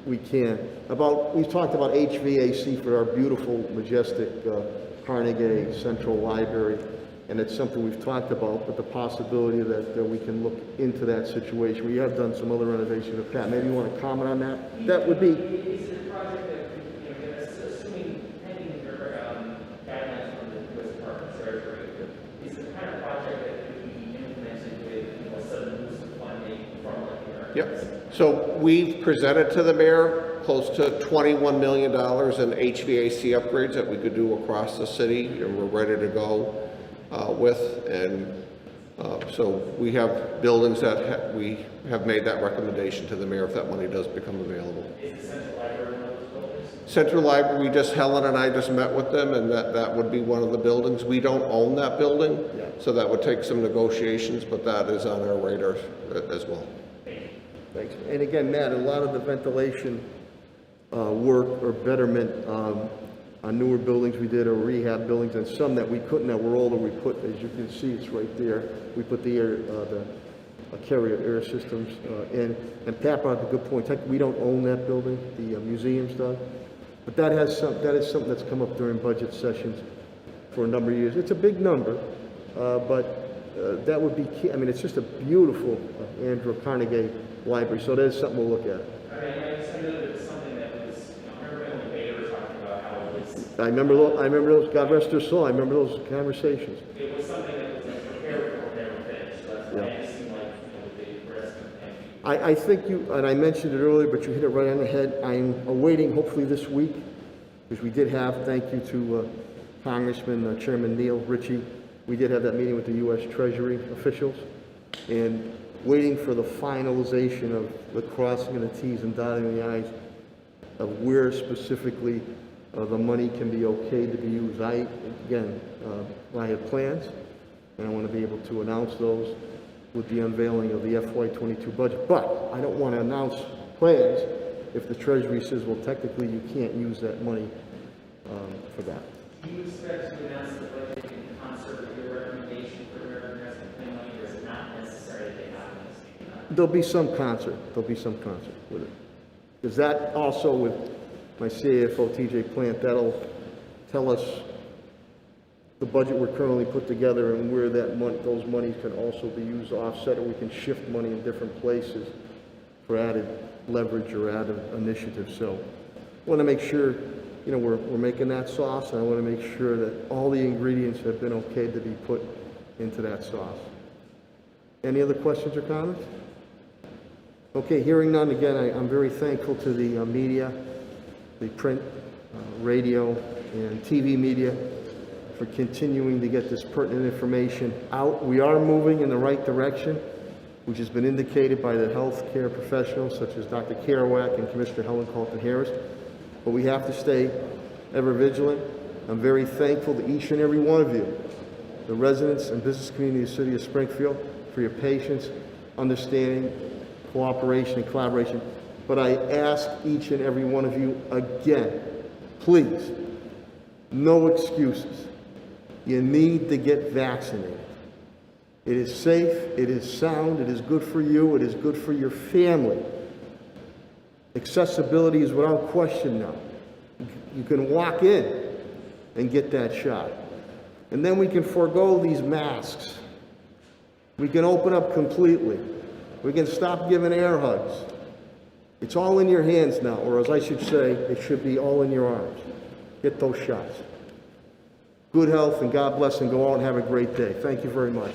we can. We've talked about HVAC for our beautiful, majestic Carnegie Central Library, and it's something we've talked about, but the possibility that we can look into that situation. We have done some other renovations with Pat. Maybe you want to comment on that? That would be... Is it a project that, assuming pending guidelines from the U.S. Department of Treasury, is it the kind of project that could be implemented with sudden boost of funding from Yep. So we've presented to the mayor close to $21 million in HVAC upgrades that we could do across the city, and we're ready to go with. And so we have buildings that we have made that recommendation to the mayor if that money does become available. Is the Central Library one of those buildings? Central Library, Helen and I just met with them, and that would be one of the buildings. We don't own that building, so that would take some negotiations, but that is on our radar as well. Thanks. And again, Matt, a lot of the ventilation work or betterment on newer buildings we did, or rehab buildings, and some that we couldn't, that were older, we put, as you can see, it's right there, we put the air, the carrier air systems in. And Pat brought up a good point. We don't own that building, the museum's done, but that is something that's come up during budget sessions for a number of years. It's a big number, but that would be key. I mean, it's just a beautiful Andrew Carnegie library, so there's something we'll look at. I mean, I just knew that it was something that was, I remember when they were talking about how it was, I remember those, God rest their soul, I remember those conversations. it was something that was like prepared for, never finished, so that's why it seemed like, the rest of the thing. I think you, and I mentioned it earlier, but you hit it right on the head. I'm awaiting, hopefully this week, because we did have, thank you to Congressman Chairman Neil Ritchie, we did have that meeting with the U.S. Treasury officials, and waiting for the finalization of the crossing of the T's and dotting the I's of where specifically the money can be okay to be used. I have plans, and I want to be able to announce those with the unveiling of the FY22 budget. But I don't want to announce plans if the Treasury says, well, technically you can't use that money for that. Do you expect to announce the budget in concert with your recommendation for American Rescue Plan money, or is it not necessary that they happen at the same time? There'll be some concert. There'll be some concert with it. Because that also with my CAFO, TJ Plant, that'll tell us the budget we're currently put together and where that money, those monies can also be used to offset, or we can shift money in different places for added leverage or added initiatives. So I want to make sure, you know, we're making that sauce, and I want to make sure that all the ingredients have been okay to be put into that sauce. Any other questions or comments? Okay, hearing none, again, I'm very thankful to the media, the print, radio, and TV media for continuing to get this pertinent information out. We are moving in the right direction, which has been indicated by the healthcare professionals such as Dr. Kerouac and Commissioner Helen Carlton-Harris, but we have to stay ever vigilant. I'm very thankful to each and every one of you, the residents and business community of the city of Springfield, for your patience, understanding, cooperation, and collaboration. But I ask each and every one of you again, please, no excuses. You need to get vaccinated. It is safe, it is sound, it is good for you, it is good for your family. Accessibility is without question now. You can walk in and get that shot. And then we can forego these masks. We can open up completely. We can stop giving air hugs. It's all in your hands now, or as I should say, it should be all in your arms. Get those shots. Good health and God bless, and go out and have a great day. Thank you very much.